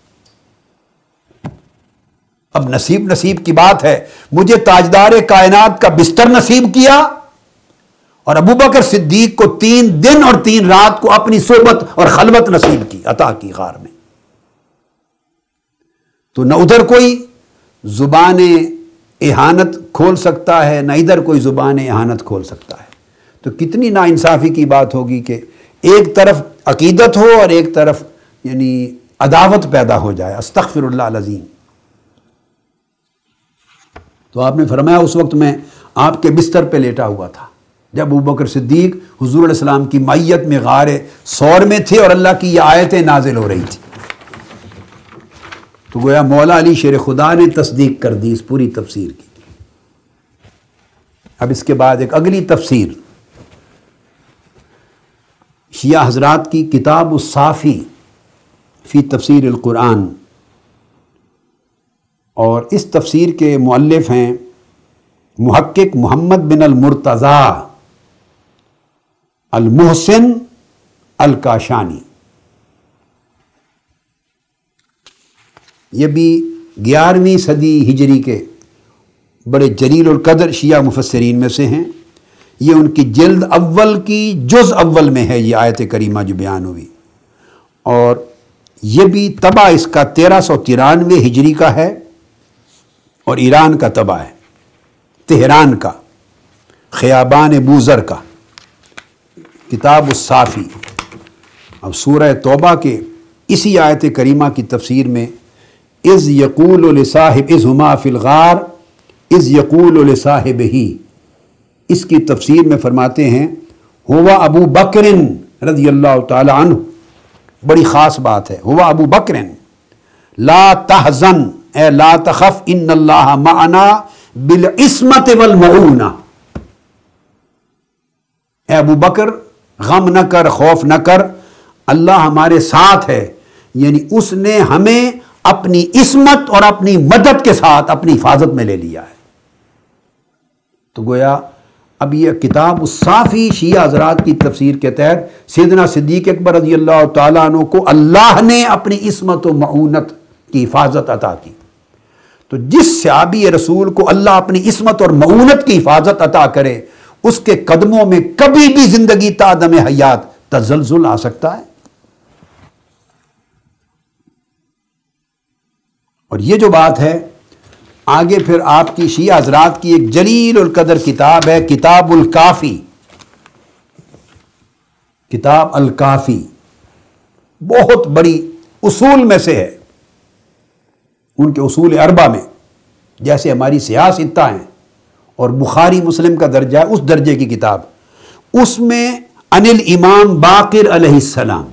اب نصیب کی بات ہے، مجھے تاجدار کائنات کا بستر نصیب کیا اور ابو بکر صدیق کو 3 دن اور 3 رات کو اپنی صحبت اور خلوت نصیب کی، عطا کی غار میں. تو نہ ادھر کوئی زبان اہانت کھول سکتا ہے، نہ ادھر کوئی زبان اہانت کھول سکتا ہے. تو کتنی ناانصافی کی بات ہوگی کہ ایک طرف عقیدت ہو اور ایک طرف یعنی عداوت پیدا ہو جائے. استغفر اللہ العظیم. تو آپ نے فرمایا اس وقت میں آپ کے بستر پہ لیٹا ہوا تھا جب ابو بکر صدیق حضور علیہ السلام کی معیت میں غار ثور میں تھے اور اللہ کی یہ آیتیں نازل ہو رہی تھی. تو گویا مولا علی شیر خدا نے تصدیق کر دی اس پوری تفسیر کی. اب اس کے بعد ایک اگلی تفسیر شیعہ حضرات کی کتاب الصافی فی تفسیر القرآن، اور اس تفسیر کے مؤلف ہیں محقق محمد بن المرتضیٰ المحسن الکاشانی. یہ بھی 11ویں صدی ہجری کے بڑے جلیل القدر شیعہ مفسرین میں سے ہیں. یہ ان کی جلد اول کی جز اول میں ہے یہ آیت کریمہ جو بیان ہوئی، اور یہ بھی طبع اس کا 1393 ہجری کا ہے اور ایران کا طبع ہے، تہران کا، خیابان بوزر کا. کتاب الصافی. اب سورہ توبہ کے اسی آیت کریمہ کی تفسیر میں اذ یقول لصاحب اذ ہما فی الغار اذ یقول لصاحبہ، اس کی تفسیر میں فرماتے ہیں ہوا ابو بکر رضی اللہ تعالی عنہ. بڑی خاص بات ہے، ہوا ابو بکر لا تحزن اے لا تخف ان اللہ معنا بالعصمت والمعونہ. اے ابو بکر غم نہ کر، خوف نہ کر، اللہ ہمارے ساتھ ہے، یعنی اس نے ہمیں اپنی عصمت اور اپنی مدد کے ساتھ اپنی حفاظت میں لے لیا ہے. تو گویا اب یہ کتاب الصافی شیعہ حضرات کی تفسیر کے تحت سیدنا صدیق اکبر رضی اللہ تعالیٰ عنہ کو اللہ نے اپنی عصمت و معونت کی حفاظت عطا کی. تو جس صحابی رسول کو اللہ اپنی عصمت اور معونت کی حفاظت عطا کرے اس کے قدموں میں کبھی بھی زندگی تا دم حیات تزلزل آ سکتا ہے. اور یہ جو بات ہے آگے پھر آپ کی شیعہ حضرات کی ایک جلیل القدر کتاب ہے کتاب الکافی. کتاب الکافی بہت بڑی اصول میں سے ہے، ان کے اصول 4 میں، جیسے ہماری سیاستہ ہیں اور بخاری مسلم کا درجہ ہے اس درجے کی کتاب. اس میں عن الامام باقر علیہ السلام.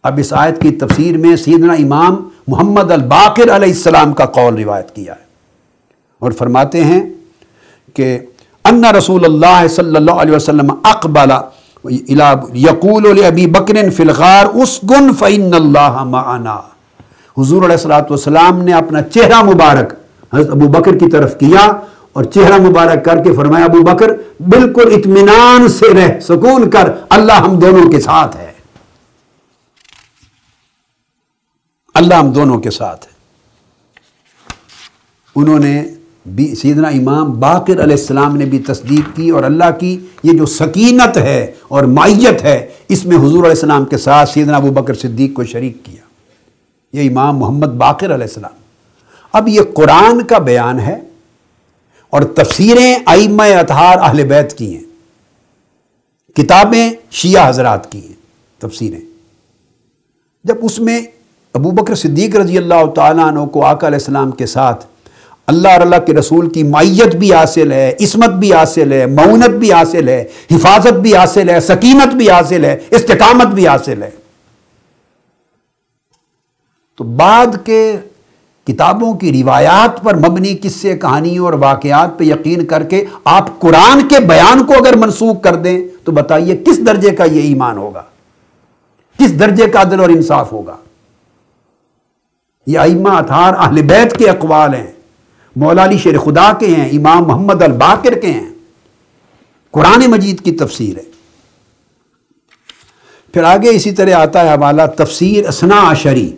اب اس آیت کی تفسیر میں سیدنا امام محمد الباقر علیہ السلام کا قول روایت کیا ہے، اور فرماتے ہیں کہ ان رسول اللہ صلی اللہ علیہ وسلم اقبل یقول لابی بکر فی الغار اسکن فإن اللہ معنا. حضور علیہ الصلوۃ والسلام نے اپنا چہرہ مبارک حضرت ابو بکر کی طرف کیا اور چہرہ مبارک کر کے فرمایا ابو بکر بالکل اطمینان سے رہ، سکون کر، اللہ ہم دونوں کے ساتھ ہے، اللہ ہم دونوں کے ساتھ ہے. انہوں نے بھی سیدنا امام باقر علیہ السلام نے بھی تصدیق کی، اور اللہ کی یہ جو سکینت ہے اور معیت ہے اس میں حضور علیہ السلام کے ساتھ سیدنا ابو بکر صدیق کو شریک کیا، یہ امام محمد باقر علیہ السلام. اب یہ قرآن کا بیان ہے اور تفسیریں ائمہ اطہار اہل بیت کی ہیں، کتابیں شیعہ حضرات کی ہیں تفسیریں. جب اس میں ابو بکر صدیق رضی اللہ تعالیٰ عنہ کو آقا علیہ السلام کے ساتھ اللہ اور اللہ کے رسول کی معیت بھی حاصل ہے، عصمت بھی حاصل ہے، معونت بھی حاصل ہے، حفاظت بھی حاصل ہے، سکینت بھی حاصل ہے، استقامت بھی حاصل ہے، تو بعد کے کتابوں کی روایات پر مبنی قصے کہانیوں اور واقعات پہ یقین کر کے آپ قرآن کے بیان کو اگر منسوخ کر دیں تو بتائیے کس درجے کا یہ ایمان ہوگا، کس درجے کا عدل اور انصاف ہوگا. یہ ائمہ اطہار اہل بیت کے اقوال ہیں، مولا علی شیر خدا کے ہیں، امام محمد الباقر کے ہیں، قرآن مجید کی تفسیر ہے. پھر آگے اسی طرح آتا ہے حوالہ تفسیر اثنا عشری.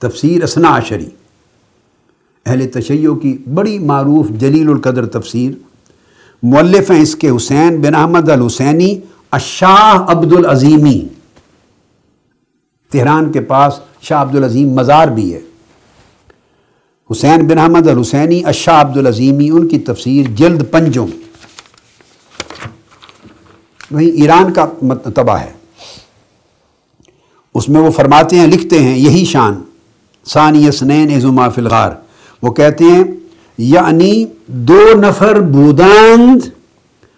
تفسیر اثنا عشری اہل تشیع کی بڑی معروف جلیل القدر تفسیر. مؤلف ہیں اس کے حسین بن احمد الحسینی الشاہ عبد العظیمی، تہران کے پاس شاہ عبد العظیم مزار بھی ہے۔ حسین بن احمد الحسینی الشاہ عبد العظیمی، ان کی تفسیر جلد 5 وہیں ایران کا طبع ہے۔ اس میں وہ فرماتے ہیں، لکھتے ہیں، یہی شان ثانی اثنین اذ ہما فی الغار، وہ کہتے ہیں یعنی 2 نفر بودند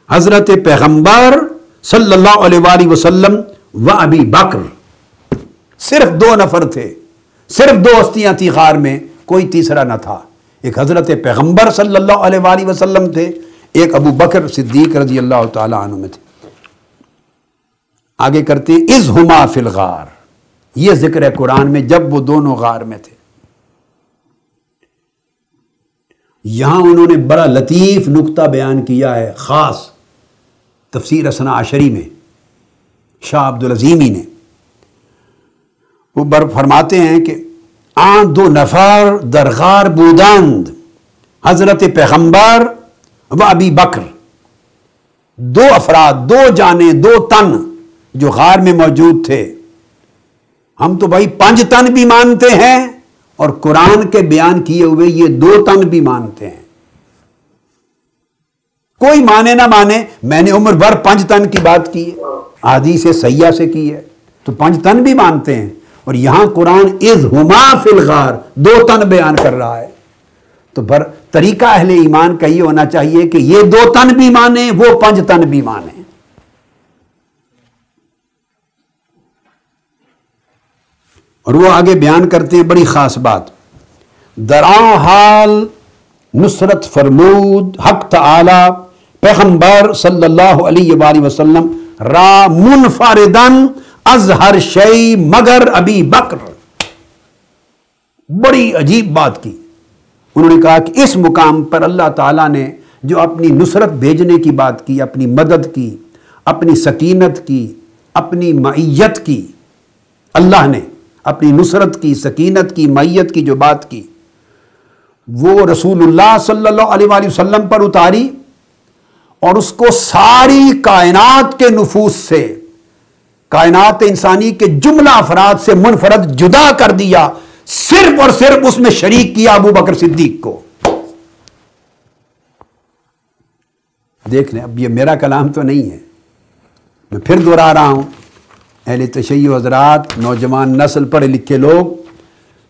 حضرت پیغمبر صلی اللہ علیہ وآلہ وسلم و ابی بکر، صرف 2 نفر تھے، صرف 2 ہستیاں تھی غار میں، کوئی تیسرا نہ تھا۔ ایک حضرت پیغمبر صلی اللہ علیہ وآلہ وسلم تھے، ایک ابو بکر صدیق رضی اللہ تعالی عنہ میں تھے۔ آگے کرتے ہیں اذ ہما فی الغار، یہ ذکر ہے قرآن میں جب وہ دونوں غار میں تھے۔ یہاں انہوں نے بڑا لطیف نکتہ بیان کیا ہے، خاص تفسیر اثنا عشری میں شاہ عبد العظیمی نے۔ وہ فرماتے ہیں کہ آن 2 نفر در غار بودند حضرت پیغمبر و ابی بکر، 2 افراد، 2 جانیں، 2 تن جو غار میں موجود تھے۔ ہم تو بھائی 5 تن بھی مانتے ہیں اور قرآن کے بیان کیے ہوئے یہ 2 تن بھی مانتے ہیں۔ کوئی مانے نہ مانے، میں نے عمر بھر 5 تن کی بات کی ہے، حدیث سیاح سے کی ہے، تو 5 تن بھی مانتے ہیں، اور یہاں قرآن اذ ہما فی الغار 2 تن بیان کر رہا ہے۔ تو پر طریقہ اہل ایمان کا یہ ہونا چاہیے کہ یہ 2 تن بھی مانیں، وہ 5 تن بھی مانیں۔ اور وہ آگے بیان کرتے ہیں بڑی خاص بات، درآں حال نصرت فرمود حق تعالی پیغمبر صلی اللہ علیہ وآلہ وسلم را منفردن از ہر شیء مگر ابی بکر۔ بڑی عجیب بات کی، انہوں نے کہا کہ اس مقام پر اللہ تعالیٰ نے جو اپنی نصرت بھیجنے کی بات کی، اپنی مدد کی، اپنی سکینت کی، اپنی معیت کی، اللہ نے اپنی نصرت کی، سکینت کی، معیت کی جو بات کی، وہ رسول اللہ صلی اللہ علیہ وآلہ وسلم پر اتاری، اور اس کو ساری کائنات کے نفوس سے، کائنات انسانی کے جملہ افراد سے منفرد جدا کر دیا، صرف اور صرف اس میں شریک کیا ابو بکر صدیق کو۔ دیکھ لیں، اب یہ میرا کلام تو نہیں ہے، میں پھر دہرا رہا ہوں، اہل تشیع حضرات، نوجوان نسل، پڑھے لکھے لوگ،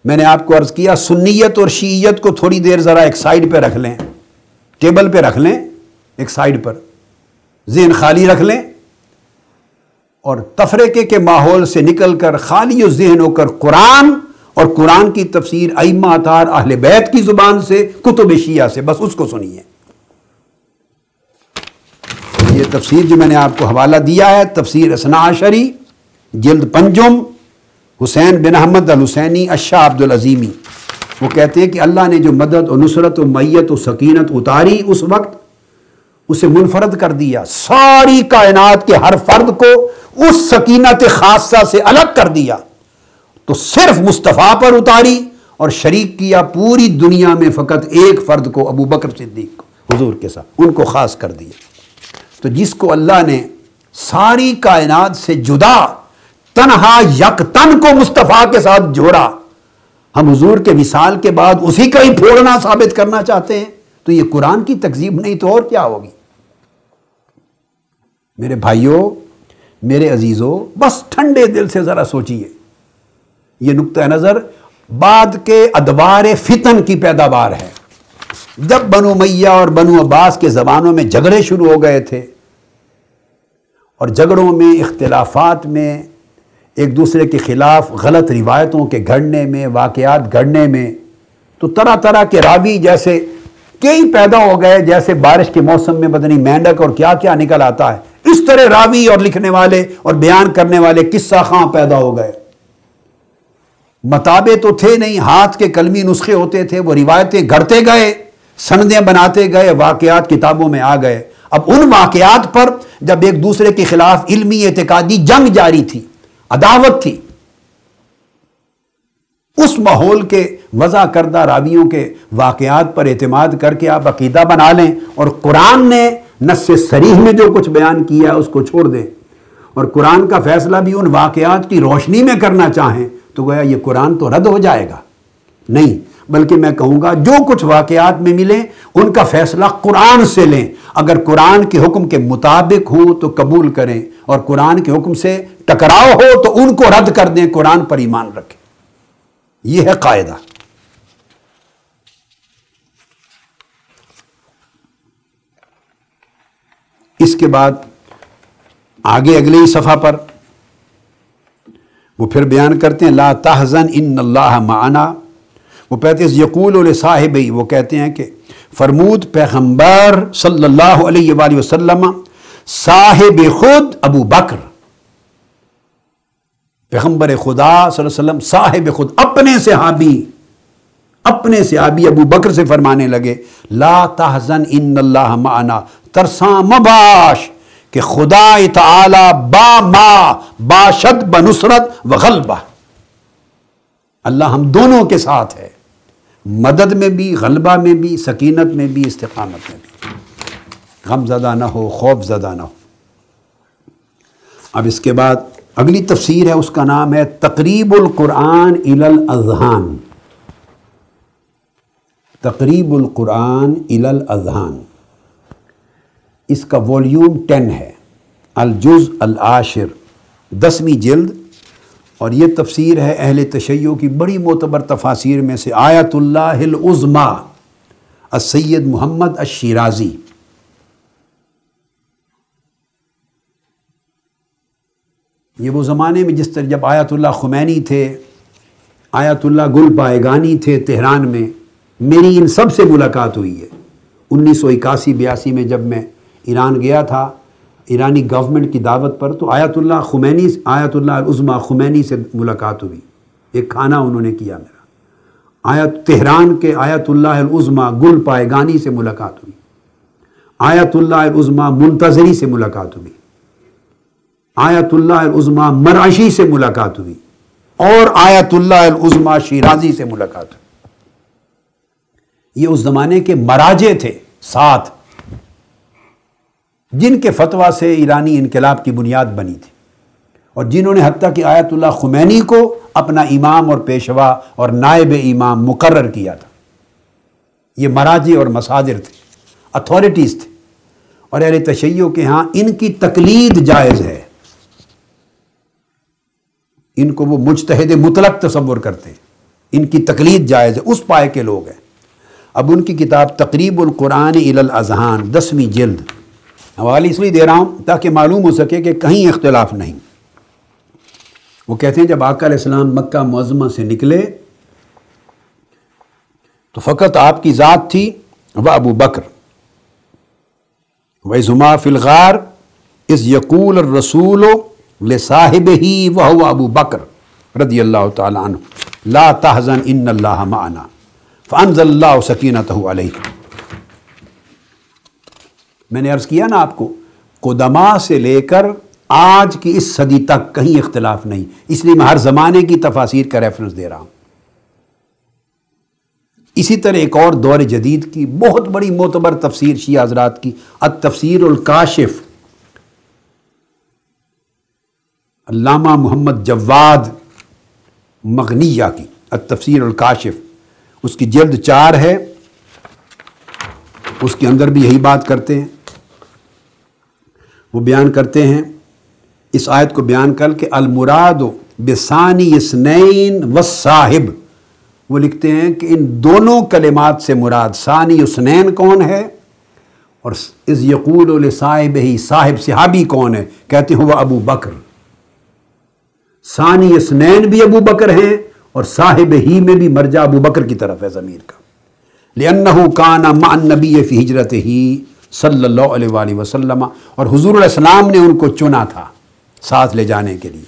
میں نے آپ کو عرض کیا سنیت اور شیعیت کو تھوڑی دیر ذرا ایک سائیڈ پہ رکھ لیں، ٹیبل پہ رکھ لیں، ایک سائیڈ پر ذہن خالی رکھ لیں، اور تفریقے کے ماحول سے نکل کر خالی و ذہن ہو کر قرآن اور قرآن کی تفسیر ائمہ اطہار اہل بیت کی زبان سے، کتب شیعہ سے، بس اس کو سنیے۔ یہ تفسیر جو میں نے آپ کو حوالہ دیا ہے، تفسیر اثنا عشری جلد 5، حسین بن احمد الحسینی الشاہ عبد العظیمی، وہ کہتے ہیں کہ اللہ نے جو مدد و نصرت و معیت و سکینت اتاری اس وقت، اسے منفرد کر دیا، ساری کائنات کے ہر فرد کو اس سکینت خاصہ سے الگ کر دیا، تو صرف مصطفیٰ پر اتاری اور شریک کیا پوری دنیا میں فقط ایک فرد کو، ابو بکر صدیق کو، حضور کے ساتھ ان کو خاص کر دیا۔ تو جس کو اللہ نے ساری کائنات سے جدا تنہا یک تن کو مصطفیٰ کے ساتھ جوڑا، ہم حضور کے وصال کے بعد اسی کا ہی پھوڑنا ثابت کرنا چاہتے ہیں، تو یہ قرآن کی تکذیب نہیں تو اور کیا ہوگی؟ میرے بھائیوں، میرے عزیزوں، بس ٹھنڈے دل سے ذرا سوچئے، یہ نقطہ نظر بعد کے ادوار فتن کی پیداوار ہے۔ جب بنو امیہ اور بنو عباس کے زمانوں میں جھگڑے شروع ہو گئے تھے، اور جھگڑوں میں، اختلافات میں، ایک دوسرے کے خلاف غلط روایتوں کے گھڑنے میں، واقعات گھڑنے میں، تو طرح طرح کے راوی جیسے کئی پیدا ہو گئے، جیسے بارش کے موسم میں بدنی مینڈک اور کیا کیا نکل آتا ہے، اس طرح راوی اور لکھنے والے اور بیان کرنے والے قصہ خواں پیدا ہو گئے۔ متابے تو تھے نہیں، ہاتھ کے قلمی نسخے ہوتے تھے، وہ روایتیں گھڑتے گئے، سندیں بناتے گئے، واقعات کتابوں میں آ گئے۔ اب ان واقعات پر جب ایک دوسرے کے خلاف علمی اعتقادی جنگ جاری تھی، عداوت تھی، اس ماحول کے وضع کردہ راویوں کے واقعات پر اعتماد کر کے آپ عقیدہ بنا لیں، اور قرآن نے نص صریح میں جو کچھ بیان کیا ہے اس کو چھوڑ دیں اور قرآن کا فیصلہ بھی ان واقعات کی روشنی میں کرنا چاہیں تو گویا یہ قرآن تو رد ہو جائے گا. نہیں، بلکہ میں کہوں گا جو کچھ واقعات میں ملیں ان کا فیصلہ قرآن سے لیں. اگر قرآن کے حکم کے مطابق ہو تو قبول کریں اور قرآن کے حکم سے ٹکراؤ ہو تو ان کو رد کر دیں، قرآن پر ایمان رکھیں. یہ ہے قاعدہ. اس کے بعد آگے اگلے ہی صفحہ پر وہ پھر بیان کرتے ہیں لا تحزن ان اللہ معنا. وہ کہتے ہیں یقول لصاحبی، وہ کہتے ہیں کہ فرمود پیغمبر صلی اللہ علیہ وآلہ وسلم صاحب خود ابو بکر، پیغمبر خدا صلی اللہ علیہ وسلم صاحب خود اپنے صحابی ابو بکر سے فرمانے لگے لا تحزن ان اللہ معنا، ترساں مباش کہ خدا تعالی باشد بنصرت و غلبہ، اللہ ہم دونوں کے ساتھ ہے، مدد میں بھی، غلبہ میں بھی، سکینت میں بھی، استقامت میں بھی. غم زدہ نہ ہو، خوف زدہ نہ ہو. اب اس کے بعد اگلی تفسیر ہے، اس کا نام ہے تقریب القرآن الی الاذہان. تقریب القرآن الی الاذہان، اس کا والیوم 10 ہے، الجزء العاشر، 10ویں جلد. اور یہ تفسیر ہے اہل تشیع کی بڑی معتبر تفاسیر میں سے آیت اللہ العظمیٰ السید محمد الشیرازی. یہ وہ زمانے میں جس طرح جب آیت اللہ خمینی تھے، آیت اللہ گل بائیگانی تھے تہران میں، میری ان سب سے ملاقات ہوئی ہے 1981-82 میں جب میں ایران گیا تھا ایرانی گورنمنٹ کی دعوت پر، تو آیت اللہ العظمیٰ خمینی سے ملاقات ہوئی، ایک کھانا انہوں نے کیا میرا. تہران کے آیت اللہ العظمیٰ گل پائیگانی سے ملاقات ہوئی، آیت اللہ العظمیٰ منتظری سے ملاقات ہوئی، آیت اللہ العظمیٰ مرعشی سے ملاقات ہوئی، اور آیت اللہ العظمیٰ شیرازی سے ملاقات ہوئی. یہ اس زمانے کے مراجع تھے 7 جن کے فتویٰ سے ایرانی انقلاب کی بنیاد بنی تھی، اور جنہوں نے حتیٰ کہ آیت اللہ خمینی کو اپنا امام اور پیشوا اور نائب امام مقرر کیا تھا. یہ مراجع اور مصادر تھے، اتھارٹیز تھے. اور اہل تشیع کے ہاں ان کی تقلید جائز ہے، ان کو وہ مجتہد مطلق تصور کرتے ہیں، ان کی تقلید جائز ہے، اس پائے کے لوگ ہیں. اب ان کی کتاب تقریب القرآن الی الاذہان 10ویں جلد، حوالے اس لیے دے رہا ہوں تاکہ معلوم ہو سکے کہ کہیں اختلاف نہیں. وہ کہتے ہیں جب آقا علیہ السلام مکہ معظمہ سے نکلے تو فقط آپ کی ذات تھی و ابو بکر. وَإِذْ هُمَا فِي الْغَارِ إِذْ يَقُولُ الرَّسُولُ لِصَاحِبِهِ وَهُوَ أَبُو بَكْرَ رضی اللہ تعالی عنہ لَا تَحْزَنْ إِنَّ اللَّهَ مَعَنَا فَأَنزَلَ اللَّهُ سَكِينَتَهُ عَلَيْهِ. میں نے عرض کیا نا آپ کو، قدماء سے لے کر آج کی اس صدی تک کہیں اختلاف نہیں، اس لیے میں ہر زمانے کی تفاسیر کا ریفرنس دے رہا ہوں. اسی طرح ایک اور دور جدید کی بہت بڑی معتبر تفسیر شیعہ حضرات کی التفسیر الکاشف، علامہ محمد جواد مغنیہ کی التفسیر الکاشف، اس کی جلد 4 ہے، اس کے اندر بھی یہی بات کرتے ہیں. وہ بیان کرتے ہیں اس آیت کو بیان کر کے المراد بثانی اثنین والصاحب، وہ لکھتے ہیں کہ ان دونوں کلمات سے مراد ثانی اثنین کون ہے اور اذ یقول لصاحبہ صاحب صحابی کون ہے، کہتے ہیں وہ ابو بکر. ثانی اثنین بھی ابو بکر ہیں اور صاحب ہی میں بھی مرجع ابو بکر کی طرف ہے ضمیر کا. لأنه كان مع النبی فی ہجرتہ صلی اللہ علیہ وآلہ وسلم، اور حضور علیہ السلام نے ان کو چنا تھا ساتھ لے جانے کے لیے.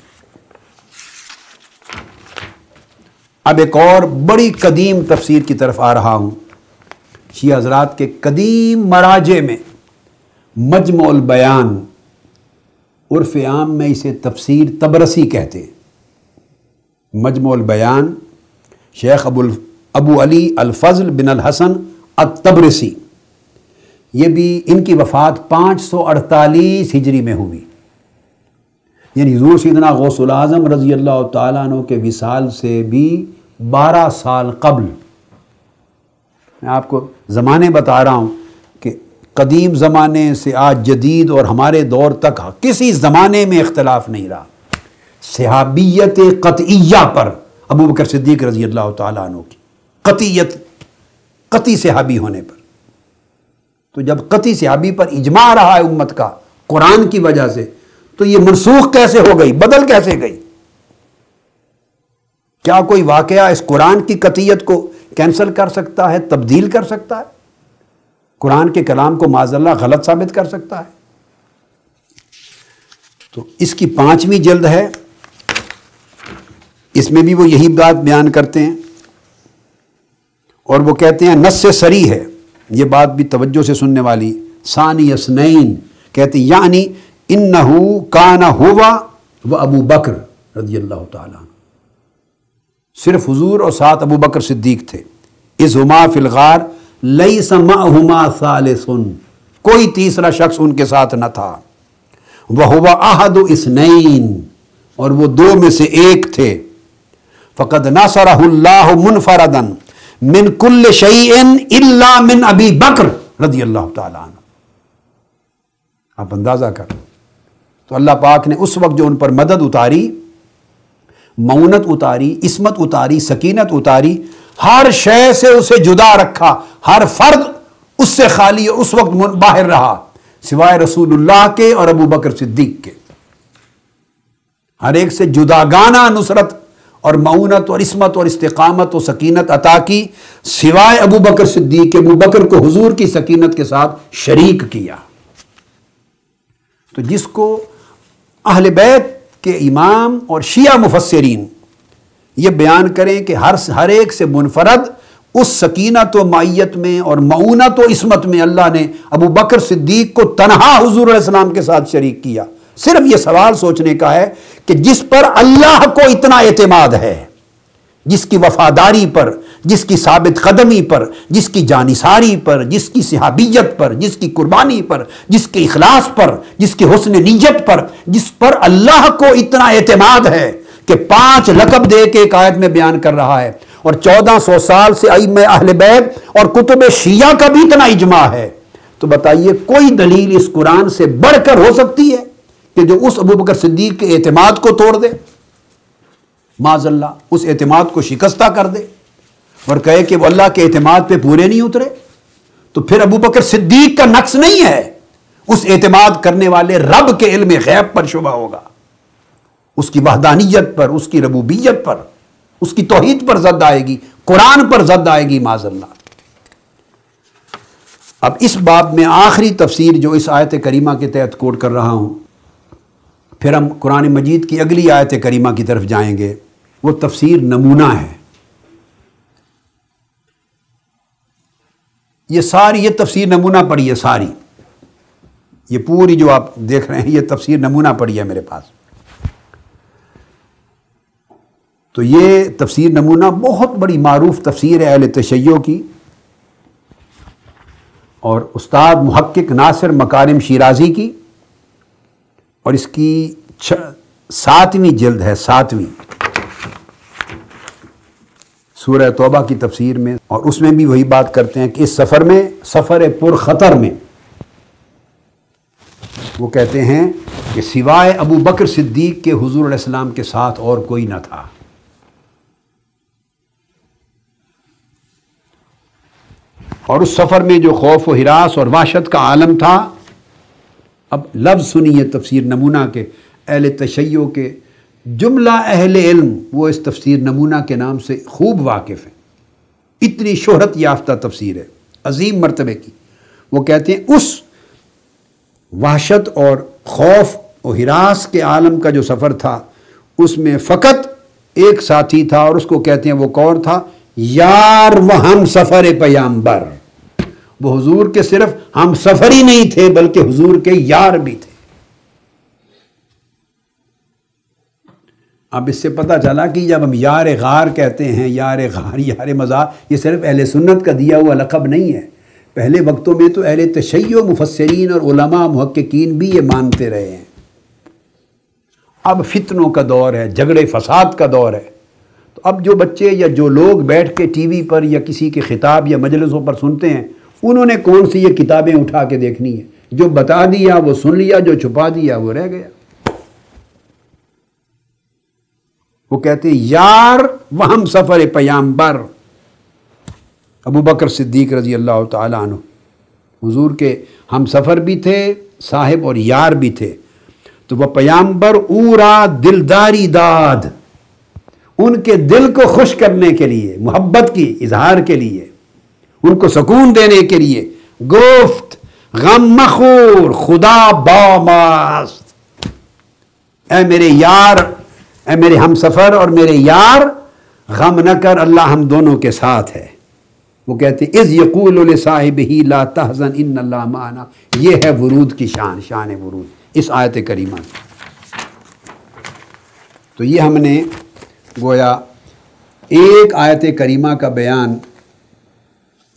اب ایک اور بڑی قدیم تفسیر کی طرف آ رہا ہوں. شیعہ حضرات کے قدیم مراجع میں مجمع البیان، عرف عام میں اسے تفسیر طبرسی کہتے ہیں. مجمع البیان شیخ ابو علی الفضل بن الحسن الطبرسی، یہ بھی ان کی وفات 548 ہجری میں ہوئی، یعنی حضور سیدنا غوث الاعظم رضی اللہ تعالیٰ عنہ کے وصال سے بھی 12 سال قبل۔ میں آپ کو زمانے بتا رہا ہوں کہ قدیم زمانے سے آج جدید اور ہمارے دور تک کسی زمانے میں اختلاف نہیں رہا صحابیت قطعیہ پر ابو بکر صدیق رضی اللہ تعالیٰ عنہ کی قطعی صحابی ہونے پر۔ تو جب قطعی صحابی پر اجماع رہا ہے امت کا قرآن کی وجہ سے، تو یہ منسوخ کیسے ہو گئی، بدل کیسے گئی؟ کیا کوئی واقعہ اس قرآن کی قطعیت کو کینسل کر سکتا ہے، تبدیل کر سکتا ہے، قرآن کے کلام کو معاذ اللہ غلط ثابت کر سکتا ہے؟ تو اس کی 5ویں جلد ہے، اس میں بھی وہ یہی بات بیان کرتے ہیں، اور وہ کہتے ہیں نص صریح ہے، یہ بات بھی توجہ سے سننے والی، ثانی اثنین کہتے ہیں یعنی انہو کان ہوا و ابو بکر رضی اللہ تعالیٰ عنہ، صرف حضور اور ساتھ ابو بکر صدیق تھے۔ اذ ہما فی الغار لیس معہما ثالث، کوئی تیسرا شخص ان کے ساتھ نہ تھا۔ وہو احد اثنین، اور وہ 2 میں سے ایک تھے۔ فقد نصرہ اللہ منفردا من کل شیء الا من ابی بکر رضی اللہ تعالیٰ عنہ۔ آپ اندازہ کر، تو اللہ پاک نے اس وقت جو ان پر مدد اتاری، معونت اتاری، عصمت اتاری، سکینت اتاری، ہر شے سے اسے جدا رکھا، ہر فرد اس سے خالی اس وقت باہر رہا سوائے رسول اللہ کے اور ابو بکر صدیق کے۔ ہر ایک سے جداگانہ نصرت اور معونت اور عصمت اور استقامت و سکینت عطا کی سوائے ابو بکر صدیق کے۔ ابو بکر کو حضور کی سکینت کے ساتھ شریک کیا۔ تو جس کو اہل بیت کے امام اور شیعہ مفسرین یہ بیان کریں کہ ہر ایک سے منفرد اس سکینت و معیت میں اور معونت و عصمت میں اللہ نے ابو بکر صدیق کو تنہا حضور علیہ السلام کے ساتھ شریک کیا، صرف یہ سوال سوچنے کا ہے کہ جس پر اللہ کو اتنا اعتماد ہے، جس کی وفاداری پر، جس کی ثابت قدمی پر، جس کی جانثاری پر، جس کی صحابیت پر، جس کی قربانی پر، جس کے اخلاص پر، جس کی حسن نیت پر، جس پر اللہ کو اتنا اعتماد ہے کہ 5 لقب دے کے ایک آیت میں بیان کر رہا ہے، اور 1400 سال سے ائمہ اہل بیت اور کتب شیعہ کا بھی اتنا اجماع ہے، تو بتائیے کوئی دلیل اس قرآن سے بڑھ کر ہو سکتی ہے کہ جو اس ابو بکر صدیق کے اعتماد کو توڑ دے، معاذ اللہ اس اعتماد کو شکستہ کر دے اور کہے کہ وہ اللہ کے اعتماد پہ پورے نہیں اترے؟ تو پھر ابو بکر صدیق کا نقص نہیں ہے، اس اعتماد کرنے والے رب کے علم غیب پر شبہ ہوگا، اس کی وحدانیت پر، اس کی ربوبیت پر، اس کی توحید پر زد آئے گی، قرآن پر زد آئے گی معاذ اللہ۔ اب اس باب میں آخری تفسیر جو اس آیت کریمہ کے تحت کوٹ کر رہا ہوں، پھر ہم قرآن مجید کی اگلی آیت کریمہ کی طرف جائیں گے، وہ تفسیر نمونہ ہے۔ یہ تفسیر نمونہ پڑھی ہے ساری، یہ پوری جو آپ دیکھ رہے ہیں یہ تفسیر نمونہ پڑھی ہے میرے پاس۔ تو یہ تفسیر نمونہ بہت بڑی معروف تفسیر ہے اہل تشیع کی، اور استاد محقق ناصر مکارم شیرازی کی، اور اس کی 7ویں جلد ہے، 7ویں سورہ توبہ کی تفسیر میں، اور اس میں بھی وہی بات کرتے ہیں کہ اس سفر میں، سفر پر خطر میں، وہ کہتے ہیں کہ سوائے ابو بکر صدیق کے حضور علیہ السلام کے ساتھ اور کوئی نہ تھا۔ اور اس سفر میں جو خوف و ہراس اور وحشت کا عالم تھا، اب لفظ سنیے تفسیر نمونہ کے، اہل تشیع کے جملہ اہل علم وہ اس تفسیر نمونہ کے نام سے خوب واقف ہیں، اتنی شہرت یافتہ تفسیر ہے، عظیم مرتبے کی۔ وہ کہتے ہیں اس وحشت اور خوف و ہراس کے عالم کا جو سفر تھا، اس میں فقط ایک ساتھی تھا، اور اس کو کہتے ہیں وہ کون تھا؟ یار و ہم سفر پیامبر۔ وہ حضور کے صرف ہم سفر ہی نہیں تھے بلکہ حضور کے یار بھی تھے۔ اب اس سے پتہ چلا کہ جب ہم یار غار کہتے ہیں، یار غار، یار مزار، یہ صرف اہل سنت کا دیا ہوا لقب نہیں ہے۔ پہلے وقتوں میں تو اہل تشیع مفسرین اور علماء محققین بھی یہ مانتے رہے ہیں۔ اب فتنوں کا دور ہے، جھگڑے فساد کا دور ہے، تو اب جو بچے یا جو لوگ بیٹھ کے ٹی وی پر یا کسی کے خطاب یا مجلسوں پر سنتے ہیں، انہوں نے کون سی یہ کتابیں اٹھا کے دیکھنی ہے؟ جو بتا دیا وہ سن لیا، جو چھپا دیا وہ رہ گیا۔ وہ کہتے ہیں یار وہ ہم سفر پیامبر، ابو بکر صدیق رضی اللہ تعالیٰ عنہ حضور کے ہم سفر بھی تھے، صاحب اور یار بھی تھے، تو وہ پیامبر اورا دلداری داد، ان کے دل کو خوش کرنے کے لیے، محبت کی اظہار کے لیے، ان کو سکون دینے کے لیے گفت غم مخور خدا باماست، اے میرے یار، اے میرے ہم سفر اور میرے یار، غم نہ کر، اللہ ہم دونوں کے ساتھ ہے۔ وہ کہتے ہیں اذ یقول لصاحبہ لا تحزن ان اللہ معنا، یہ ہے ورود کی شان، شان ورود اس آیت کریمہ میں۔ تو یہ ہم نے گویا ایک آیت کریمہ کا بیان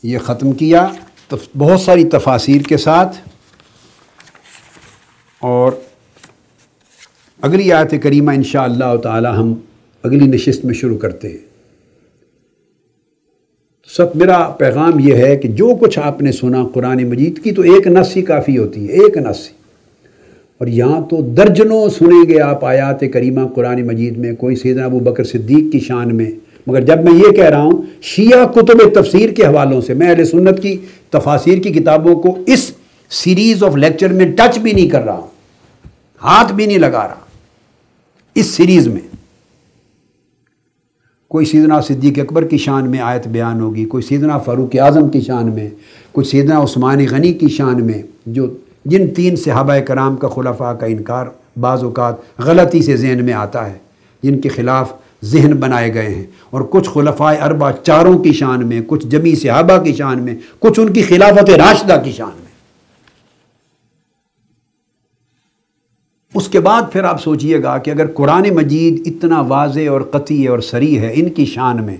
یہ ختم کیا بہت ساری تفاسیر کے ساتھ، اور اگلی آیت کریمہ انشاءاللہ تعالی ہم اگلی نشست میں شروع کرتے ہیں۔ سب میرا پیغام یہ ہے کہ جو کچھ آپ نے سنا قرآن مجید کی تو ایک نص ہی کافی ہوتی ہے، ایک نص ہی، اور یہاں تو درجنوں سنیں گے آپ آیات کریمہ قرآن مجید میں، کوئی سیدنا ابو بکر صدیق کی شان میں، مگر جب میں یہ کہہ رہا ہوں شیعہ کتب تفسیر کے حوالوں سے، میں اہل سنت کی تفاسیر کی کتابوں کو اس سیریز آف لیکچر میں ٹچ بھی نہیں کر رہا ہوں، ہاتھ بھی نہیں لگا رہا اس سیریز میں۔ کوئی سیدنا صدیق اکبر کی شان میں آیت بیان ہوگی، کوئی سیدنا فاروق اعظم کی شان میں، کوئی سیدنا عثمان غنی کی شان میں، جن تین صحابہ کرام کا خلفاء کا انکار بعض اوقات غلطی سے ذہن میں آتا ہے، جن کے خلاف ذہن بنائے گئے ہیں، اور کچھ خلفاء اربعہ چاروں کی شان میں، کچھ جمی صحابہ کی شان میں، کچھ ان کی خلافت راشدہ کی شان میں۔ اس کے بعد پھر آپ سوچئے گا کہ اگر قرآن مجید اتنا واضح اور قطعی اور صریح ہے ان کی شان میں،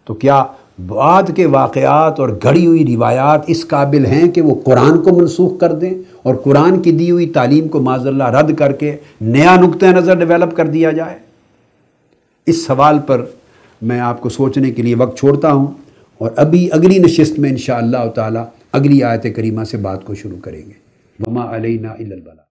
تو کیا بعد کے واقعات اور گھڑی ہوئی روایات اس قابل ہیں کہ وہ قرآن کو منسوخ کر دیں اور قرآن کی دی ہوئی تعلیم کو معاذ اللہ رد کر کے نیا نقطہ نظر ڈیولپ کر دیا جائے؟ اس سوال پر میں آپ کو سوچنے کے لیے وقت چھوڑتا ہوں، اور ابھی اگلی نشست میں انشاءاللہ تعالی اگلی آیت کریمہ سے بات کو شروع کریں گے۔ وما علینا الا البلاغ۔